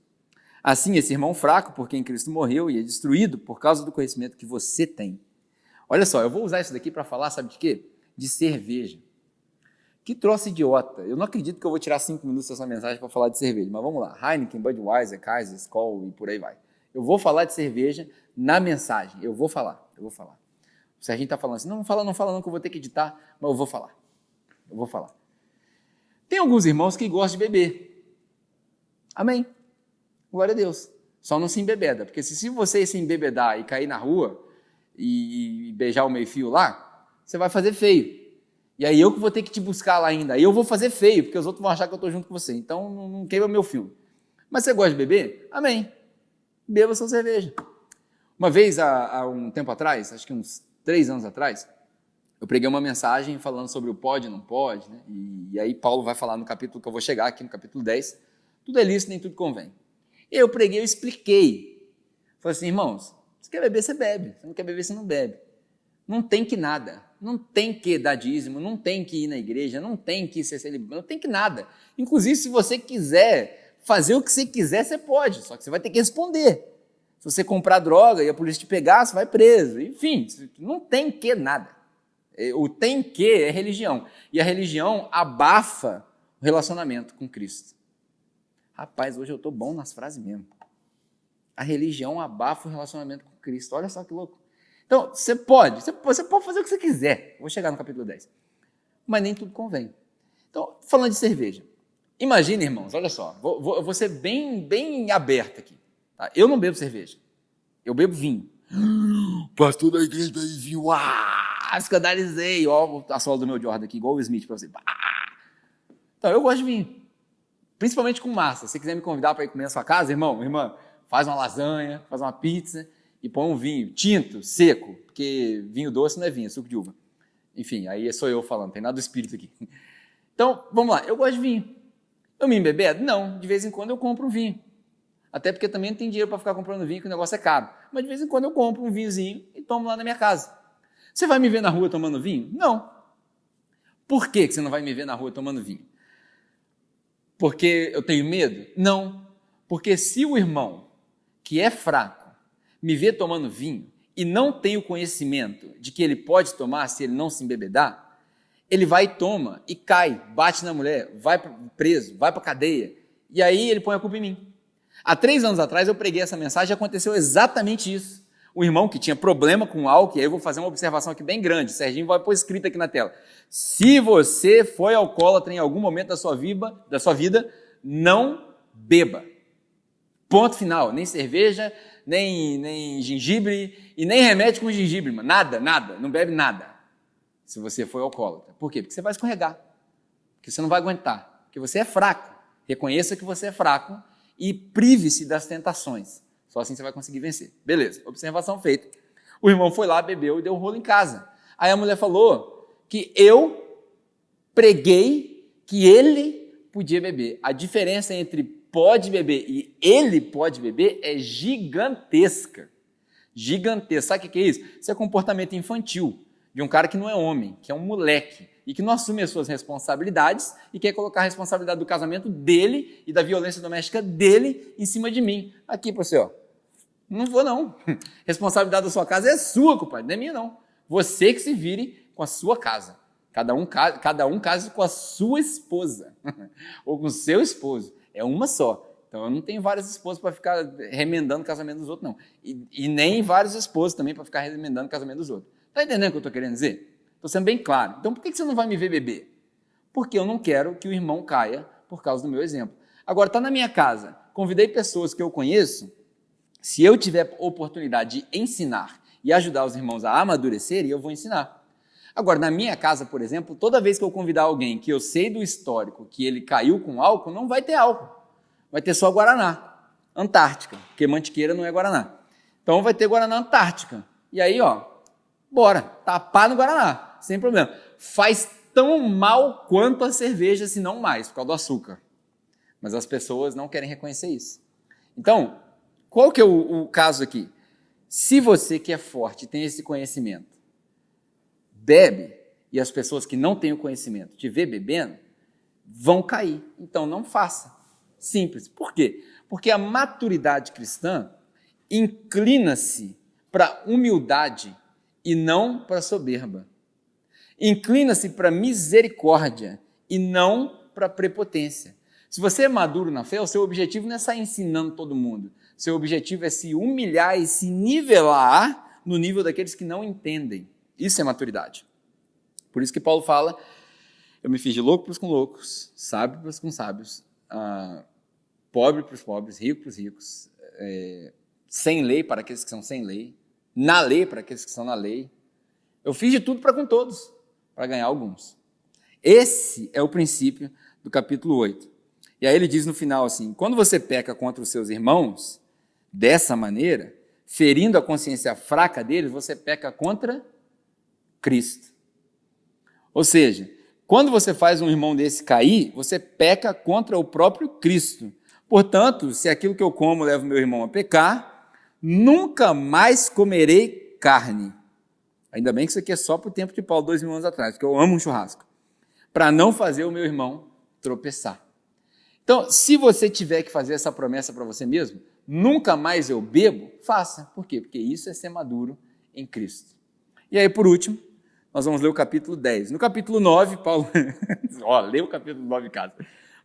Assim, esse irmão fraco, por quem Cristo morreu, e é destruído por causa do conhecimento que você tem. Olha só, eu vou usar isso daqui para falar, sabe de quê? De cerveja. Que troço idiota. Eu não acredito que eu vou tirar 5 minutos dessa mensagem para falar de cerveja, mas vamos lá. Heineken, Budweiser, Kaiser, Skol e por aí vai. Eu vou falar de cerveja na mensagem. Eu vou falar. O Serginho está falando assim, não fala não, que eu vou ter que editar, mas eu vou falar. Tem alguns irmãos que gostam de beber. Amém. Glória a Deus. Só não se embebeda, porque se você se embebedar e cair na rua e beijar o meio-fio lá, você vai fazer feio. E aí eu que vou ter que te buscar lá ainda. Aí eu vou fazer feio, porque os outros vão achar que eu estou junto com você. Então não queima meu filme. Mas você gosta de beber? Amém. Beba sua cerveja. Uma vez, há um tempo atrás, acho que uns 3 anos atrás, eu preguei uma mensagem falando sobre o pode e não pode, né? E aí Paulo vai falar no capítulo que eu vou chegar aqui, no capítulo 10, tudo é lícito, nem tudo convém. E eu preguei, eu expliquei. Falei assim, irmãos, você quer beber, você bebe. Você não quer beber, você não bebe. Não tem que nada. Não tem que dar dízimo, não tem que ir na igreja, não tem que ser celibatário, não tem que nada. Inclusive, se você quiser fazer o que você quiser, você pode, só que você vai ter que responder. Se você comprar droga e a polícia te pegar, você vai preso. Enfim, não tem que nada. O tem que é religião. E a religião abafa o relacionamento com Cristo. Rapaz, hoje eu estou bom nas frases mesmo. A religião abafa o relacionamento com Cristo. Olha só que louco. Então, você pode fazer o que você quiser. Vou chegar no capítulo 10. Mas nem tudo convém. Então, falando de cerveja. Imagina, irmãos, olha só. Vou ser bem aberto aqui. Tá? Eu não bebo cerveja. Eu bebo vinho. Pastor da igreja bebe vinho. Escandalizei. Ó, a sola do meu Jordan aqui, igual o Smith para você. Então, eu gosto de vinho. Principalmente com massa. Se você quiser me convidar para ir comer na sua casa, irmã, faz uma lasanha, faz uma pizza e põe um vinho tinto, seco, porque vinho doce não é vinho, é suco de uva. Enfim, aí sou eu falando, tem nada do espírito aqui. Então, vamos lá, eu gosto de vinho. Eu me embebedo? Não, de vez em quando eu compro um vinho. Até porque também não tem dinheiro para ficar comprando vinho, que o negócio é caro. Mas de vez em quando eu compro um vinhozinho e tomo lá na minha casa. Você vai me ver na rua tomando vinho? Não. Por que você não vai me ver na rua tomando vinho? Porque eu tenho medo? Não. Porque se o irmão, que é fraco, me vê tomando vinho e não tem o conhecimento de que ele pode tomar se ele não se embebedar, ele vai e toma e cai, bate na mulher, vai preso, vai para a cadeia, e aí ele põe a culpa em mim. Há 3 anos atrás eu preguei essa mensagem e aconteceu exatamente isso. O irmão que tinha problema com álcool, e aí eu vou fazer uma observação aqui bem grande, Serginho vai pôr escrito aqui na tela. Se você foi alcoólatra em algum momento da sua vida, não beba. Ponto final. Nem cerveja, nem gengibre e nem remédio com gengibre, mano. Nada, não bebe nada. Se você for alcoólatra. Por quê? Porque você vai escorregar. Porque você não vai aguentar. Porque você é fraco. Reconheça que você é fraco e prive-se das tentações. Só assim você vai conseguir vencer. Beleza, observação feita. O irmão foi lá, bebeu e deu rolo em casa. Aí a mulher falou que eu preguei que ele podia beber. A diferença entre pode beber e ele pode beber é gigantesca. Gigantesca. Sabe o que é isso? Isso é comportamento infantil de um cara que não é homem, que é um moleque e que não assume as suas responsabilidades e quer colocar a responsabilidade do casamento dele e da violência doméstica dele em cima de mim. Aqui para você, ó. Não vou, não. Responsabilidade da sua casa é sua, compadre, não é minha, não. Você que se vire com a sua casa. Cada um case com a sua esposa ou com o seu esposo. É uma só. Então, eu não tenho várias esposas para ficar remendando o casamento dos outros, não. E nem vários esposos também para ficar remendando o casamento dos outros. Está entendendo o que eu estou querendo dizer? Estou sendo bem claro. Então, por que você não vai me ver beber? Porque eu não quero que o irmão caia por causa do meu exemplo. Agora, está na minha casa, convidei pessoas que eu conheço, se eu tiver oportunidade de ensinar e ajudar os irmãos a amadurecerem, eu vou ensinar. Agora, na minha casa, por exemplo, toda vez que eu convidar alguém que eu sei do histórico que ele caiu com álcool, não vai ter álcool. Vai ter só Guaraná, Antártica, porque Mantiqueira não é Guaraná. Então vai ter Guaraná Antártica. E aí, ó, bora, tapar no Guaraná, sem problema. Faz tão mal quanto a cerveja, se não mais, por causa do açúcar. Mas as pessoas não querem reconhecer isso. Então, qual que é o caso aqui? Se você que é forte tem esse conhecimento, bebe, e as pessoas que não têm o conhecimento te vê bebendo, vão cair. Então não faça. Simples. Por quê? Porque a maturidade cristã inclina-se para a humildade e não para a soberba. Inclina-se para a misericórdia e não para a prepotência. Se você é maduro na fé, o seu objetivo não é sair ensinando todo mundo. Seu objetivo é se humilhar e se nivelar no nível daqueles que não entendem. Isso é maturidade. Por isso que Paulo fala, eu me fiz de louco para os com loucos, sábio para os com sábios, pobre para os pobres, rico para os ricos, sem lei para aqueles que são sem lei, na lei para aqueles que são na lei. Eu fiz de tudo para com todos, para ganhar alguns. Esse é o princípio do capítulo 8. E aí ele diz no final assim, quando você peca contra os seus irmãos, dessa maneira, ferindo a consciência fraca deles, você peca contra Cristo. Ou seja, quando você faz um irmão desse cair, você peca contra o próprio Cristo. Portanto, se aquilo que eu como leva o meu irmão a pecar, nunca mais comerei carne. Ainda bem que isso aqui é só para o tempo de Paulo, 2000 anos atrás, porque eu amo um churrasco. Para não fazer o meu irmão tropeçar. Então, se você tiver que fazer essa promessa para você mesmo, nunca mais eu bebo, faça. Por quê? Porque isso é ser maduro em Cristo. E aí, por último, nós vamos ler o capítulo 10. No capítulo 9, Paulo... lê o capítulo 9 em casa.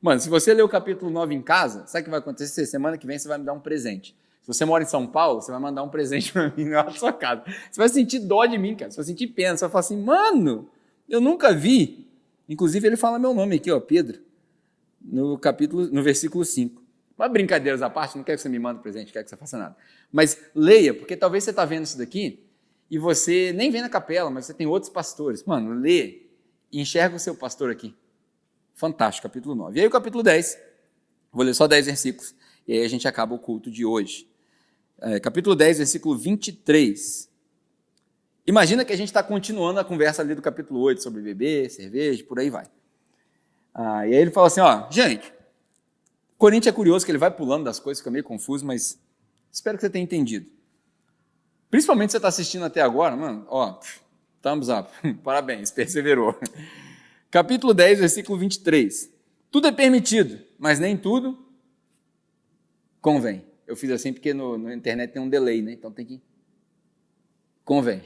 Mano, se você ler o capítulo 9 em casa, sabe o que vai acontecer? Semana que vem você vai me dar um presente. Se você mora em São Paulo, você vai mandar um presente para mim na sua casa. Você vai sentir dó de mim, cara. Você vai sentir pena. Você vai falar assim, mano, eu nunca vi. Inclusive, ele fala meu nome aqui, ó, Pedro, no versículo 5. Mas brincadeiras à parte, não quero que você me mande presente, não quero que você faça nada. Mas leia, porque talvez você está vendo isso daqui e você nem vem na capela, mas você tem outros pastores. Mano, lê e enxerga o seu pastor aqui. Fantástico, capítulo 9. E aí o capítulo 10, vou ler só 10 versículos, e aí a gente acaba o culto de hoje. Capítulo 10, versículo 23. Imagina que a gente está continuando a conversa ali do capítulo 8, sobre beber, cerveja, por aí vai. E aí ele fala assim, ó, gente, Coríntios é curioso que ele vai pulando das coisas, fica meio confuso, mas espero que você tenha entendido. Principalmente se você está assistindo até agora, mano, ó, Thumbs up. Parabéns, perseverou. Capítulo 10, versículo 23. Tudo é permitido, mas nem tudo convém. Eu fiz assim porque na internet tem um delay, né? Então tem que... Convém.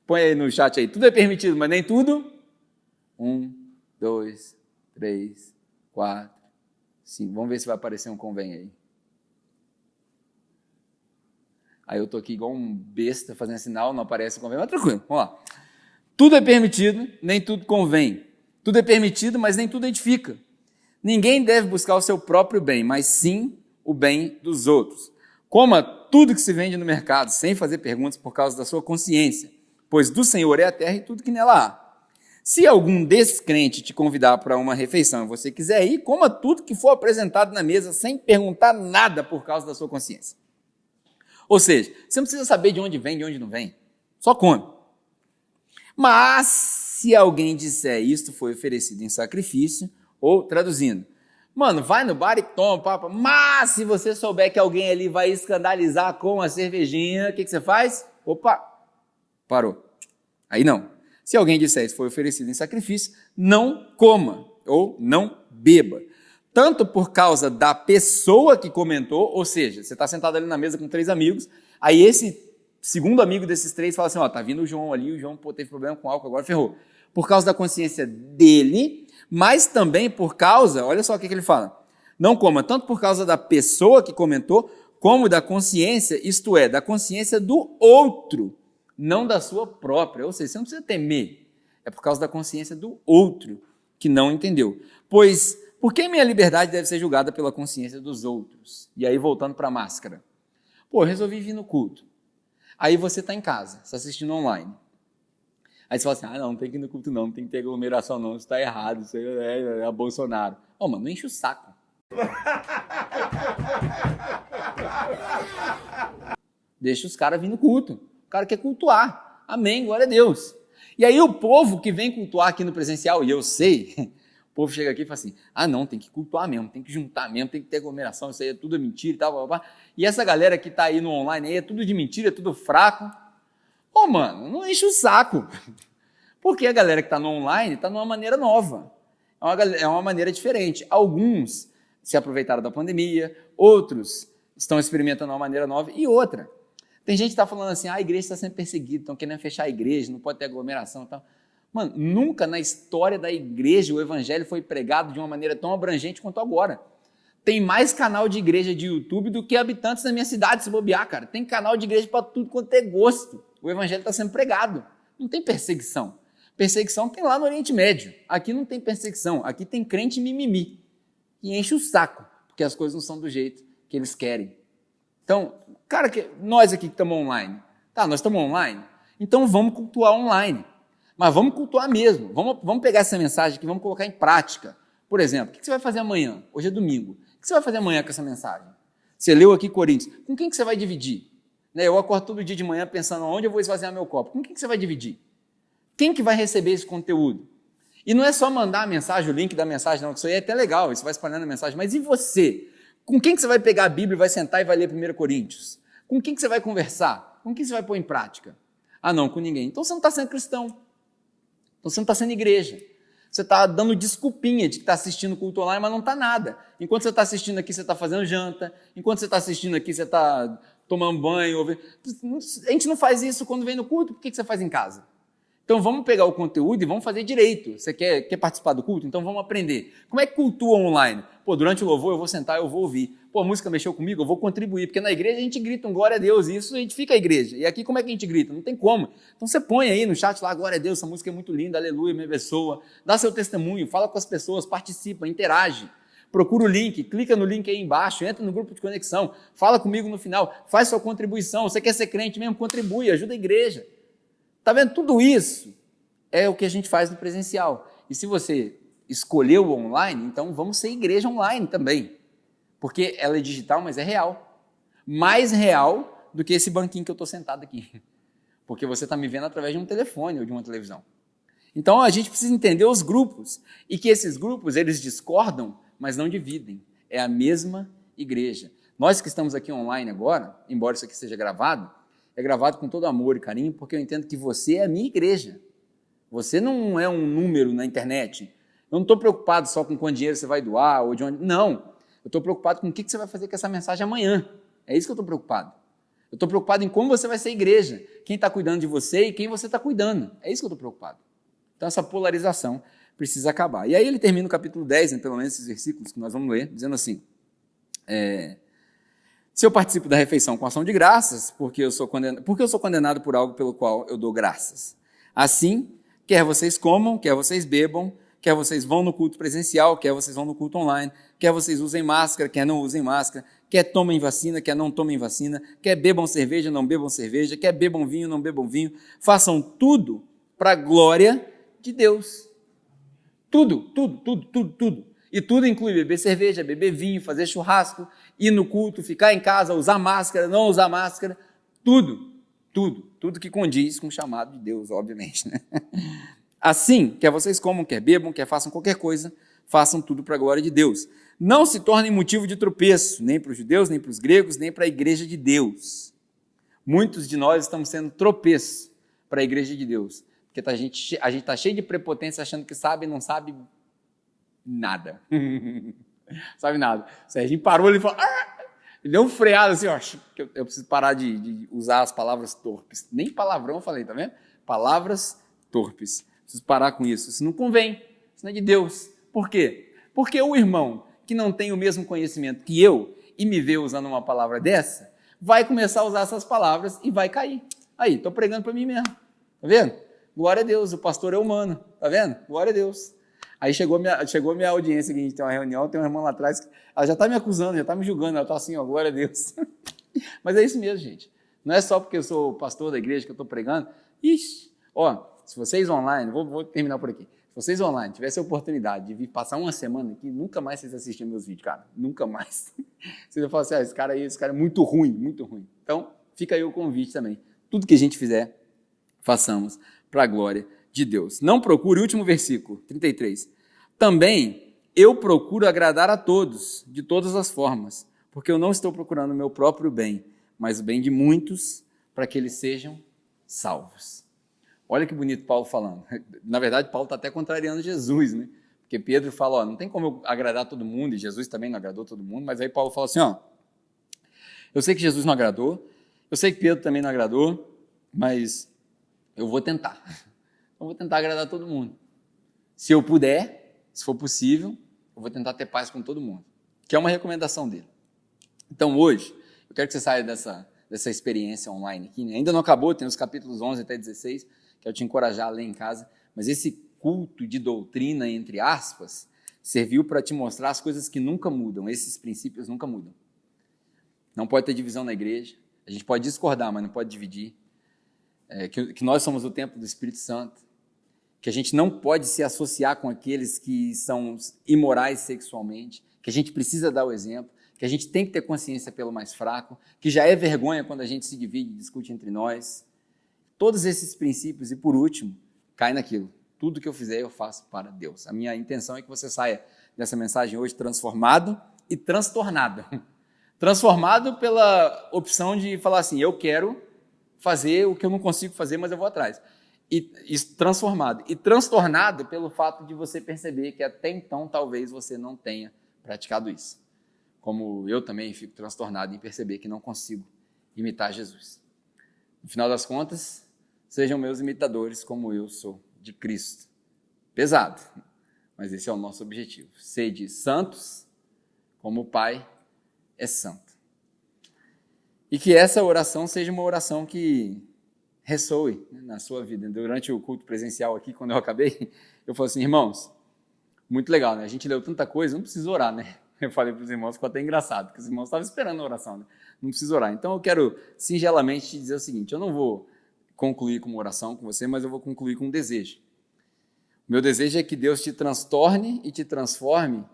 Põe aí no chat aí. Tudo é permitido, mas nem tudo. 1, 2, 3, 4, 5. Vamos ver se vai aparecer um convém aí. Aí eu tô aqui igual um besta fazendo sinal, não aparece o convém, mas tranquilo, vamos lá. Tudo é permitido, nem tudo convém. Tudo é permitido, mas nem tudo edifica. Ninguém deve buscar o seu próprio bem, mas sim o bem dos outros. Coma tudo que se vende no mercado, sem fazer perguntas por causa da sua consciência, pois do Senhor é a terra e tudo que nela há. Se algum descrente te convidar para uma refeição e você quiser ir, coma tudo que for apresentado na mesa, sem perguntar nada por causa da sua consciência. Ou seja, você não precisa saber de onde vem, de onde não vem. Só come. Mas, se alguém disser isto foi oferecido em sacrifício, ou traduzindo, mano, vai no bar e toma, papa. Mas, se você souber que alguém ali vai escandalizar com a cervejinha, o que você faz? Opa, parou. Aí não. Se alguém disser isso foi oferecido em sacrifício, não coma, ou não beba. Tanto por causa da pessoa que comentou, ou seja, você está sentado ali na mesa com 3 amigos, aí esse segundo amigo desses 3 fala assim, ó, tá vindo o João ali, o João teve problema com álcool, agora ferrou. Por causa da consciência dele, mas também por causa, olha só o que ele fala, não coma tanto por causa da pessoa que comentou, como da consciência, isto é, da consciência do outro, não da sua própria, ou seja, você não precisa temer, é por causa da consciência do outro que não entendeu. Pois, por que minha liberdade deve ser julgada pela consciência dos outros? E aí, voltando para a máscara. Pô, eu resolvi vir no culto. Aí você está em casa, você está assistindo online. Aí você fala assim, não tem que ir no culto não tem que ter aglomeração não, isso está errado, isso é Bolsonaro. Mano, não enche o saco. Deixa os caras vir no culto. O cara quer cultuar. Amém, glória a Deus. E aí o povo que vem cultuar aqui no presencial, e eu sei... O povo chega aqui e fala assim, não, tem que cultuar mesmo, tem que juntar mesmo, tem que ter aglomeração, isso aí é tudo mentira e tal, blá, blá, blá. E essa galera que está aí no online aí é tudo de mentira, é tudo fraco. Mano, não enche o saco. Porque a galera que está no online está numa maneira nova, é uma maneira diferente. Alguns se aproveitaram da pandemia, outros estão experimentando uma maneira nova e outra. Tem gente que está falando assim, a igreja está sendo perseguida, estão querendo fechar a igreja, não pode ter aglomeração e tal. Mano, nunca na história da igreja o evangelho foi pregado de uma maneira tão abrangente quanto agora. Tem mais canal de igreja de YouTube do que habitantes da minha cidade, se bobear, cara. Tem canal de igreja para tudo quanto é gosto. O evangelho está sendo pregado. Não tem perseguição. Perseguição tem lá no Oriente Médio. Aqui não tem perseguição. Aqui tem crente mimimi. E enche o saco, porque as coisas não são do jeito que eles querem. Então, cara, nós aqui que estamos online. Tá, nós estamos online. Então vamos cultuar online. Mas vamos cultuar mesmo, vamos pegar essa mensagem aqui, vamos colocar em prática. Por exemplo, o que você vai fazer amanhã? Hoje é domingo. O que você vai fazer amanhã com essa mensagem? Você leu aqui Coríntios, com quem que você vai dividir? Eu acordo todo dia de manhã pensando onde eu vou esvaziar meu copo. Com quem que você vai dividir? Quem que vai receber esse conteúdo? E não é só mandar a mensagem, o link da mensagem, não, que isso aí é até legal, isso vai espalhando a mensagem, mas e você? Com quem que você vai pegar a Bíblia e vai sentar e vai ler 1 Coríntios? Com quem que você vai conversar? Com quem você vai pôr em prática? Não, com ninguém. Então você não está sendo cristão. Então você não está sendo igreja. Você está dando desculpinha de que está assistindo culto online, mas não está nada. Enquanto você está assistindo aqui, você está fazendo janta. Enquanto você está assistindo aqui, você está tomando banho. A gente não faz isso quando vem no culto. Por que você faz em casa? Então vamos pegar o conteúdo e vamos fazer direito. Você quer participar do culto? Então vamos aprender. Como é que cultua online? Durante o louvor eu vou sentar, eu vou ouvir. A música mexeu comigo, eu vou contribuir. Porque na igreja a gente grita um glória a Deus, e isso a gente fica a igreja. E aqui como é que a gente grita? Não tem como. Então você põe aí no chat lá, glória a Deus, essa música é muito linda, aleluia, me abençoa. Dá seu testemunho, fala com as pessoas, participa, interage. Procura o link, clica no link aí embaixo, entra no grupo de conexão, fala comigo no final, faz sua contribuição. Você quer ser crente mesmo? Contribui, ajuda a igreja. Está vendo? Tudo isso é o que a gente faz no presencial. E se você escolheu o online, então vamos ser igreja online também. Porque ela é digital, mas é real. Mais real do que esse banquinho que eu estou sentado aqui. Porque você está me vendo através de um telefone ou de uma televisão. Então a gente precisa entender os grupos. E que esses grupos, eles discordam, mas não dividem. É a mesma igreja. Nós que estamos aqui online agora, embora isso aqui seja gravado, é gravado com todo amor e carinho, porque eu entendo que você é a minha igreja. Você não é um número na internet. Eu não estou preocupado só com quanto dinheiro você vai doar ou de onde. Não. Eu estou preocupado com o que você vai fazer com essa mensagem amanhã. É isso que eu estou preocupado. Eu estou preocupado em como você vai ser igreja, quem está cuidando de você e quem você está cuidando. É isso que eu estou preocupado. Então, essa polarização precisa acabar. E aí ele termina o capítulo 10, pelo menos esses versículos que nós vamos ler, dizendo assim, se eu participo da refeição com ação de graças, porque eu sou condenado por algo pelo qual eu dou graças. Assim, quer vocês comam, quer vocês bebam, quer vocês vão no culto presencial, quer vocês vão no culto online, quer vocês usem máscara, quer não usem máscara, quer tomem vacina, quer não tomem vacina, quer bebam cerveja, não bebam cerveja, quer bebam vinho, não bebam vinho, façam tudo para a glória de Deus. Tudo. E tudo inclui beber cerveja, beber vinho, fazer churrasco, ir no culto, ficar em casa, usar máscara, não usar máscara, tudo que condiz com o chamado de Deus, obviamente, né? Assim, quer vocês comam, quer bebam, quer façam qualquer coisa, façam tudo para a glória de Deus. Não se tornem motivo de tropeço, nem para os judeus, nem para os gregos, nem para a igreja de Deus. Muitos de nós estamos sendo tropeço para a igreja de Deus, porque a gente está cheio de prepotência, achando que sabe e não sabe nada. Sabe nada. A gente parou ali e falou, ele deu um freado assim, ó, eu preciso parar de usar as palavras torpes. Nem palavrão eu falei, tá vendo? Palavras torpes. Preciso parar com isso. Isso não convém. Isso não é de Deus. Por quê? Porque o irmão que não tem o mesmo conhecimento que eu e me vê usando uma palavra dessa, vai começar a usar essas palavras e vai cair. Aí, estou pregando para mim mesmo. Tá vendo? Glória a Deus, o pastor é humano. Tá vendo? Glória a Deus. Aí chegou a minha audiência, que a gente tem uma reunião, tem uma irmã lá atrás, ela já está me acusando, já está me julgando, ela está assim, ó, glória a Deus. Mas é isso mesmo, gente. Não é só porque eu sou pastor da igreja que eu estou pregando. Ixi, ó, se vocês online, vou terminar por aqui, se vocês online tivessem a oportunidade de vir passar uma semana aqui, nunca mais vocês assistem meus vídeos, cara, nunca mais. Vocês vão falar assim, esse cara é muito ruim, muito ruim. Então, fica aí o convite também. Tudo que a gente fizer, façamos para a glória de Deus. Não procure, último versículo, 33. Também eu procuro agradar a todos, de todas as formas, porque eu não estou procurando o meu próprio bem, mas o bem de muitos, para que eles sejam salvos. Olha que bonito Paulo falando. Na verdade, Paulo está até contrariando Jesus, né? Porque Pedro fala, ó, não tem como eu agradar todo mundo, e Jesus também não agradou todo mundo, mas aí Paulo fala assim, ó, eu sei que Jesus não agradou, eu sei que Pedro também não agradou, mas eu vou tentar. Eu vou tentar agradar todo mundo. Se eu puder, se for possível, eu vou tentar ter paz com todo mundo. Que é uma recomendação dele. Então hoje, eu quero que você saia dessa experiência online aqui, né? Ainda não acabou, tem os capítulos 11 até 16, quero te encorajar a ler em casa, mas esse culto de doutrina, entre aspas, serviu para te mostrar as coisas que nunca mudam, esses princípios nunca mudam. Não pode ter divisão na igreja, a gente pode discordar, mas não pode dividir. Que nós somos o templo do Espírito Santo, que a gente não pode se associar com aqueles que são imorais sexualmente, que a gente precisa dar o exemplo, que a gente tem que ter consciência pelo mais fraco, que já é vergonha quando a gente se divide e discute entre nós. Todos esses princípios, e por último, cai naquilo. Tudo que eu fizer, eu faço para Deus. A minha intenção é que você saia dessa mensagem hoje transformado e transtornado. Transformado pela opção de falar assim, eu quero fazer o que eu não consigo fazer, mas eu vou atrás. E transformado. E transtornado pelo fato de você perceber que até então talvez você não tenha praticado isso. Como eu também fico transtornado em perceber que não consigo imitar Jesus. No final das contas, sejam meus imitadores como eu sou de Cristo. Pesado, mas esse é o nosso objetivo. Sede santos como o Pai é santo. E que essa oração seja uma oração que ressoe na sua vida. Durante o culto presencial aqui, quando eu acabei, eu falei assim, irmãos, muito legal, né? A gente leu tanta coisa, não precisa orar, né? Eu falei para os irmãos, ficou até engraçado, porque os irmãos estavam esperando a oração, né? Não precisa orar. Então eu quero singelamente te dizer o seguinte, eu não vou concluir com uma oração com você, mas eu vou concluir com um desejo. O meu desejo é que Deus te transtorne e te transforme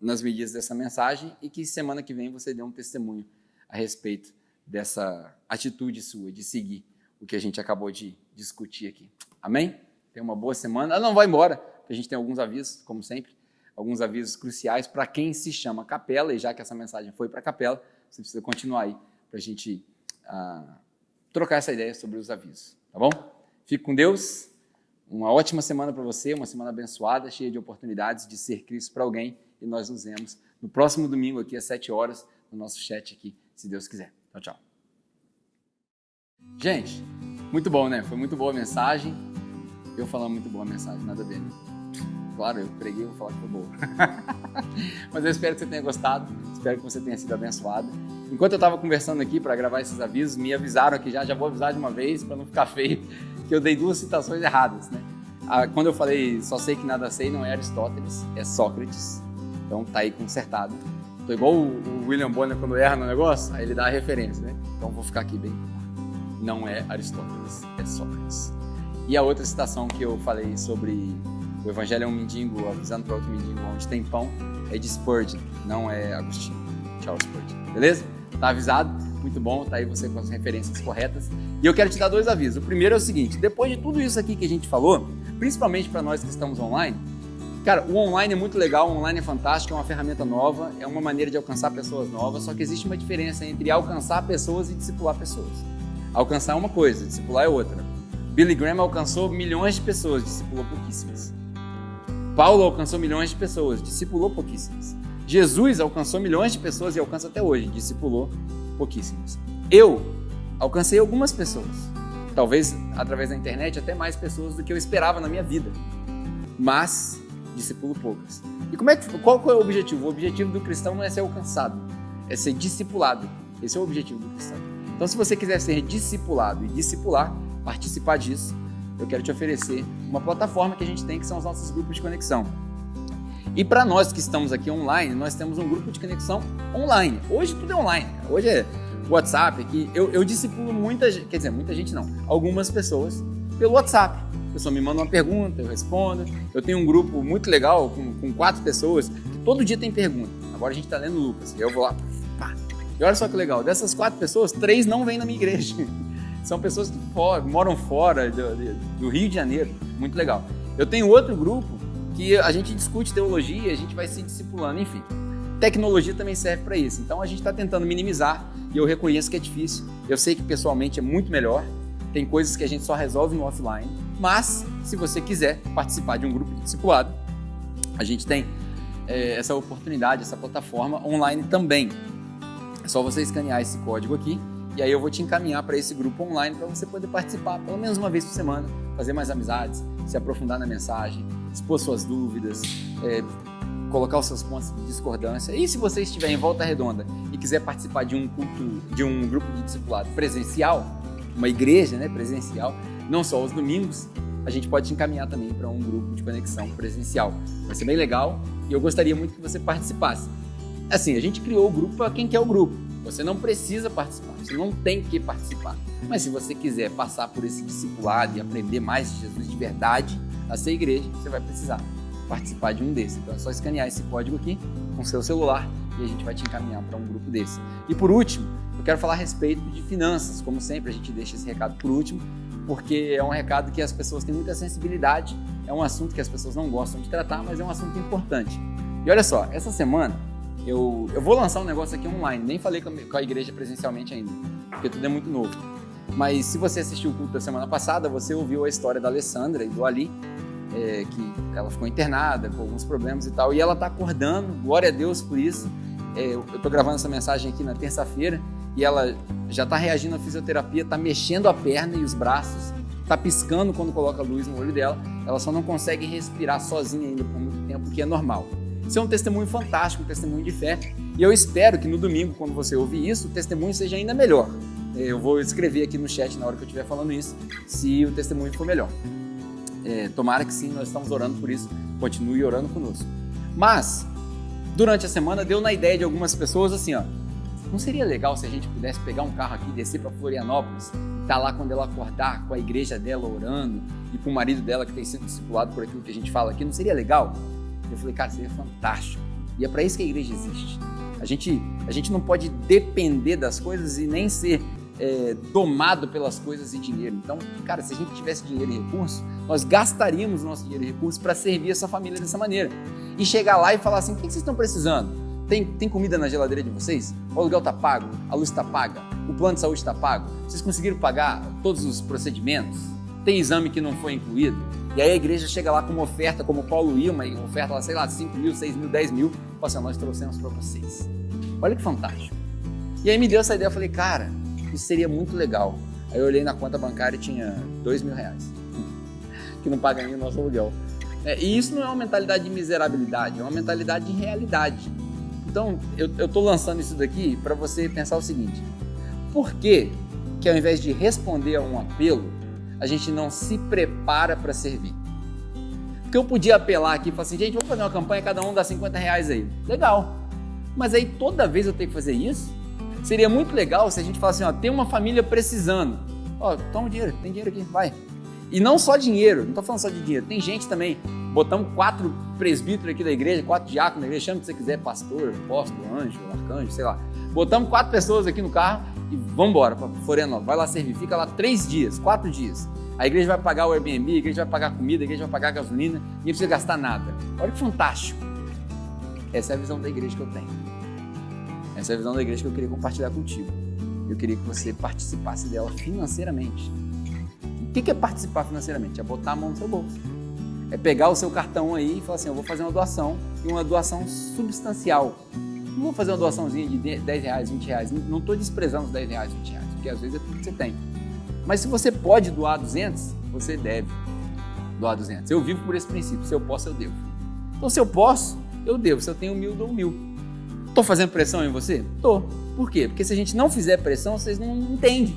nas medidas dessa mensagem e que semana que vem você dê um testemunho a respeito dessa atitude sua de seguir o que a gente acabou de discutir aqui. Amém? Tenha uma boa semana. Ela não vai embora, porque a gente tem alguns avisos, como sempre, alguns avisos cruciais para quem se chama capela, e já que essa mensagem foi para a capela, você precisa continuar aí para a gente trocar essa ideia sobre os avisos, tá bom? Fique com Deus, uma ótima semana para você, uma semana abençoada, cheia de oportunidades de ser Cristo para alguém, e nós nos vemos no próximo domingo aqui às 7 horas, no nosso chat aqui, se Deus quiser. Tchau, tchau. Gente, muito bom, né? Foi muito boa a mensagem. Eu falando muito boa a mensagem, nada a ver, né? Claro, eu preguei, vou falar que foi boa. Mas eu espero que você tenha gostado, espero que você tenha sido abençoado. Enquanto eu estava conversando aqui para gravar esses avisos, me avisaram aqui já vou avisar de uma vez para não ficar feio, que eu dei 2 citações erradas, né? Quando eu falei só sei que nada sei, não é Aristóteles, é Sócrates. Então tá aí consertado. Tô igual o William Bonner quando erra no negócio, aí ele dá a referência, né? Então vou ficar aqui bem. Não é Aristóteles, é Sócrates. E a outra citação que eu falei sobre o Evangelho é um mendigo avisando para outro mendigo onde tem pão é de Spurgeon, não é Agostinho, Charles Spurgeon. Beleza? Tá avisado? Muito bom, tá aí você com as referências corretas. E eu quero te dar 2 avisos. O primeiro é o seguinte, depois de tudo isso aqui que a gente falou, principalmente para nós que estamos online, cara, o online é muito legal, o online é fantástico, é uma ferramenta nova, é uma maneira de alcançar pessoas novas, só que existe uma diferença entre alcançar pessoas e discipular pessoas. Alcançar é uma coisa, discipular é outra. Billy Graham alcançou milhões de pessoas, discipulou pouquíssimas. Paulo alcançou milhões de pessoas, discipulou pouquíssimas. Jesus alcançou milhões de pessoas e alcança até hoje, discipulou pouquíssimas. Eu alcancei algumas pessoas, talvez através da internet até mais pessoas do que eu esperava na minha vida, mas discipulo poucas. E qual é o objetivo? O objetivo do cristão não é ser alcançado, é ser discipulado. Esse é o objetivo do cristão. Então, se você quiser ser discipulado e discipular, participar disso, eu quero te oferecer uma plataforma que a gente tem, que são os nossos grupos de conexão. E para nós que estamos aqui online, nós temos um grupo de conexão online. Hoje tudo é online. Hoje é WhatsApp aqui. Eu discipulo muita gente não, algumas pessoas pelo WhatsApp. A pessoa me manda uma pergunta, eu respondo. Eu tenho um grupo muito legal com 4 pessoas que todo dia tem pergunta. Agora a gente está lendo Lucas. Eu vou lá, pá. E olha só que legal, dessas 4 pessoas, 3 não vêm na minha igreja. São pessoas que moram fora do Rio de Janeiro. Muito legal. Eu tenho outro grupo que a gente discute teologia, a gente vai se discipulando, enfim. Tecnologia também serve para isso. Então a gente está tentando minimizar e eu reconheço que é difícil. Eu sei que pessoalmente é muito melhor. Tem coisas que a gente só resolve no offline. Mas, se você quiser participar de um grupo de discipulado, a gente tem essa oportunidade, essa plataforma online também. É só você escanear esse código aqui e aí eu vou te encaminhar para esse grupo online para você poder participar pelo menos uma vez por semana, fazer mais amizades, se aprofundar na mensagem, expor suas dúvidas, colocar os seus pontos de discordância. E se você estiver em Volta Redonda e quiser participar de um culto, de um grupo de discipulado presencial, uma igreja, né, presencial, não só aos domingos, a gente pode te encaminhar também para um grupo de conexão presencial. Vai ser bem legal e eu gostaria muito que você participasse. Assim, a gente criou o grupo para quem quer o grupo. Você não precisa participar, você não tem que participar. Mas se você quiser passar por esse discipulado e aprender mais de Jesus de verdade, a ser igreja, você vai precisar participar de um desses. Então é só escanear esse código aqui com seu celular e a gente vai te encaminhar para um grupo desse. E por último, eu quero falar a respeito de finanças. Como sempre, a gente deixa esse recado por último, porque é um recado que as pessoas têm muita sensibilidade, é um assunto que as pessoas não gostam de tratar, mas é um assunto importante. E olha só, essa semana eu vou lançar um negócio aqui online, nem falei com a igreja presencialmente ainda, porque tudo é muito novo. Mas se você assistiu o culto da semana passada, você ouviu a história da Alessandra e do Ali, que ela ficou internada com alguns problemas e tal, e ela está acordando, glória a Deus por isso. Eu estou gravando essa mensagem aqui na terça-feira e ela já está reagindo à fisioterapia, está mexendo a perna e os braços, está piscando quando coloca a luz no olho dela, ela só não consegue respirar sozinha ainda por muito tempo, o que é normal. Isso é um testemunho fantástico, um testemunho de fé, e eu espero que no domingo, quando você ouvir isso, o testemunho seja ainda melhor. Eu vou escrever aqui no chat na hora que eu estiver falando isso, se o testemunho for melhor. Tomara que sim, nós estamos orando por isso, continue orando conosco. Mas, durante a semana, deu na ideia de algumas pessoas assim, ó, não seria legal se a gente pudesse pegar um carro aqui, descer para Florianópolis, e estar lá quando ela acordar, com a igreja dela orando, e com o marido dela que tem sido discipulado por aquilo que a gente fala aqui, não seria legal? Eu falei, cara, seria fantástico. E é para isso que a igreja existe. A gente não pode depender das coisas e nem ser domado pelas coisas e dinheiro. Então, cara, se a gente tivesse dinheiro e recurso, nós gastaríamos o nosso dinheiro e recurso para servir essa família dessa maneira. E chegar lá e falar assim, o que vocês estão precisando? Tem comida na geladeira de vocês? O aluguel está pago? A luz está paga? O plano de saúde está pago? Vocês conseguiram pagar todos os procedimentos? Tem exame que não foi incluído? E aí a igreja chega lá com uma oferta, como Paulo ia, uma oferta lá, sei lá, 5 mil, 6 mil, 10 mil. Fala assim, nós trouxemos para vocês. Olha que fantástico. E aí me deu essa ideia, eu falei, cara, isso seria muito legal. Aí eu olhei na conta bancária e tinha R$2.000, que não paga nem o nosso aluguel. E isso não é uma mentalidade de miserabilidade, é uma mentalidade de realidade. Então, eu estou lançando isso daqui para você pensar o seguinte, por que ao invés de responder a um apelo, a gente não se prepara para servir? Porque eu podia apelar aqui e falar assim, gente, vamos fazer uma campanha, cada um dá R$50 aí. Legal. Mas aí toda vez eu tenho que fazer isso? Seria muito legal se a gente falasse assim, ó, tem uma família precisando. Ó, toma dinheiro, tem dinheiro aqui, vai. E não só dinheiro, não estou falando só de dinheiro, tem gente também. Botamos 4 presbíteros aqui da igreja, 4 diáconos da igreja, chama o que você quiser, pastor, apóstolo, anjo, arcanjo, sei lá. Botamos 4 pessoas aqui no carro e vamos embora para Florianópolis. Vai lá servir, fica lá 3 dias, 4 dias. A igreja vai pagar o Airbnb, a igreja vai pagar comida, a igreja vai pagar gasolina, ninguém precisa gastar nada. Olha que fantástico. Essa é a visão da igreja que eu tenho. Essa é a visão da igreja que eu queria compartilhar contigo. Eu queria que você participasse dela financeiramente. O que é participar financeiramente? É botar a mão no seu bolso. É pegar o seu cartão aí e falar assim, eu vou fazer uma doação, e uma doação substancial. Não vou fazer uma doaçãozinha de R$10, R$20. Não estou desprezando os R$10, R$20, porque às vezes é tudo que você tem. Mas se você pode doar 200, você deve doar 200. Eu vivo por esse princípio, se eu posso, eu devo. Então se eu posso, eu devo. Se eu tenho 1.000, dou 1.000. Estou fazendo pressão em você? Estou. Por quê? Porque se a gente não fizer pressão, vocês não entendem.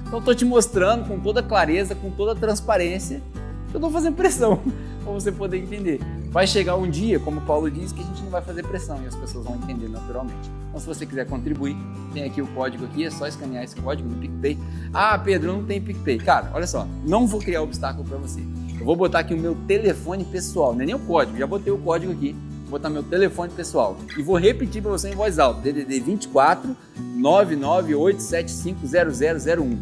Então estou te mostrando com toda clareza, com toda transparência, que eu estou fazendo pressão, para você poder entender. Vai chegar um dia, como Paulo diz, que a gente não vai fazer pressão e as pessoas vão entender naturalmente. Então se você quiser contribuir, tem aqui o código aqui, é só escanear esse código no PicPay. Ah, Pedro, não tem PicPay. Cara, olha só, não vou criar obstáculo para você. Eu vou botar aqui o meu telefone pessoal, não é nem o código, já botei o código aqui. Vou botar meu telefone pessoal e vou repetir para você em voz alta, DDD 24 998750001.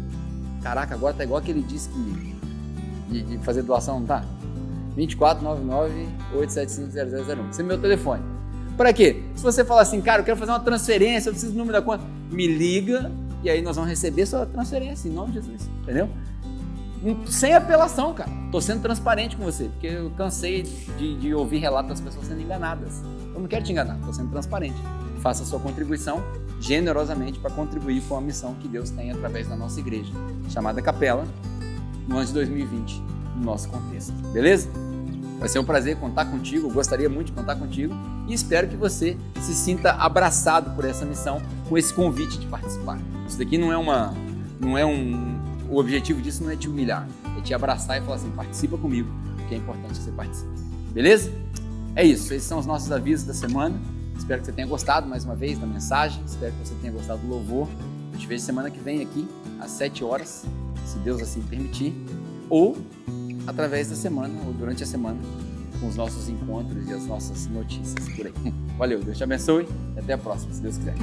Caraca, agora tá igual aquele disco de fazer doação, não tá? 24 998750001. Esse é meu telefone. Para quê? Se você falar assim, cara, eu quero fazer uma transferência, eu preciso do número da conta, me liga e aí nós vamos receber sua transferência, em nome de Jesus, entendeu? Sem apelação, cara. Tô sendo transparente com você, porque eu cansei de ouvir relatos das pessoas sendo enganadas. Eu não quero te enganar, tô sendo transparente. Faça a sua contribuição generosamente para contribuir com a missão que Deus tem através da nossa igreja, chamada Capela, no ano de 2020, no nosso contexto. Beleza? Vai ser um prazer contar contigo, eu gostaria muito de contar contigo e espero que você se sinta abraçado por essa missão, com esse convite de participar. Isso daqui o objetivo disso não é te humilhar, é te abraçar e falar assim, participa comigo, porque é importante que você participe. Beleza? É isso, esses são os nossos avisos da semana. Espero que você tenha gostado mais uma vez da mensagem, espero que você tenha gostado do louvor. Eu te vejo semana que vem aqui, às 7 horas, se Deus assim permitir, ou através da semana, ou durante a semana, com os nossos encontros e as nossas notícias por aí. Valeu, Deus te abençoe e até a próxima, se Deus quiser.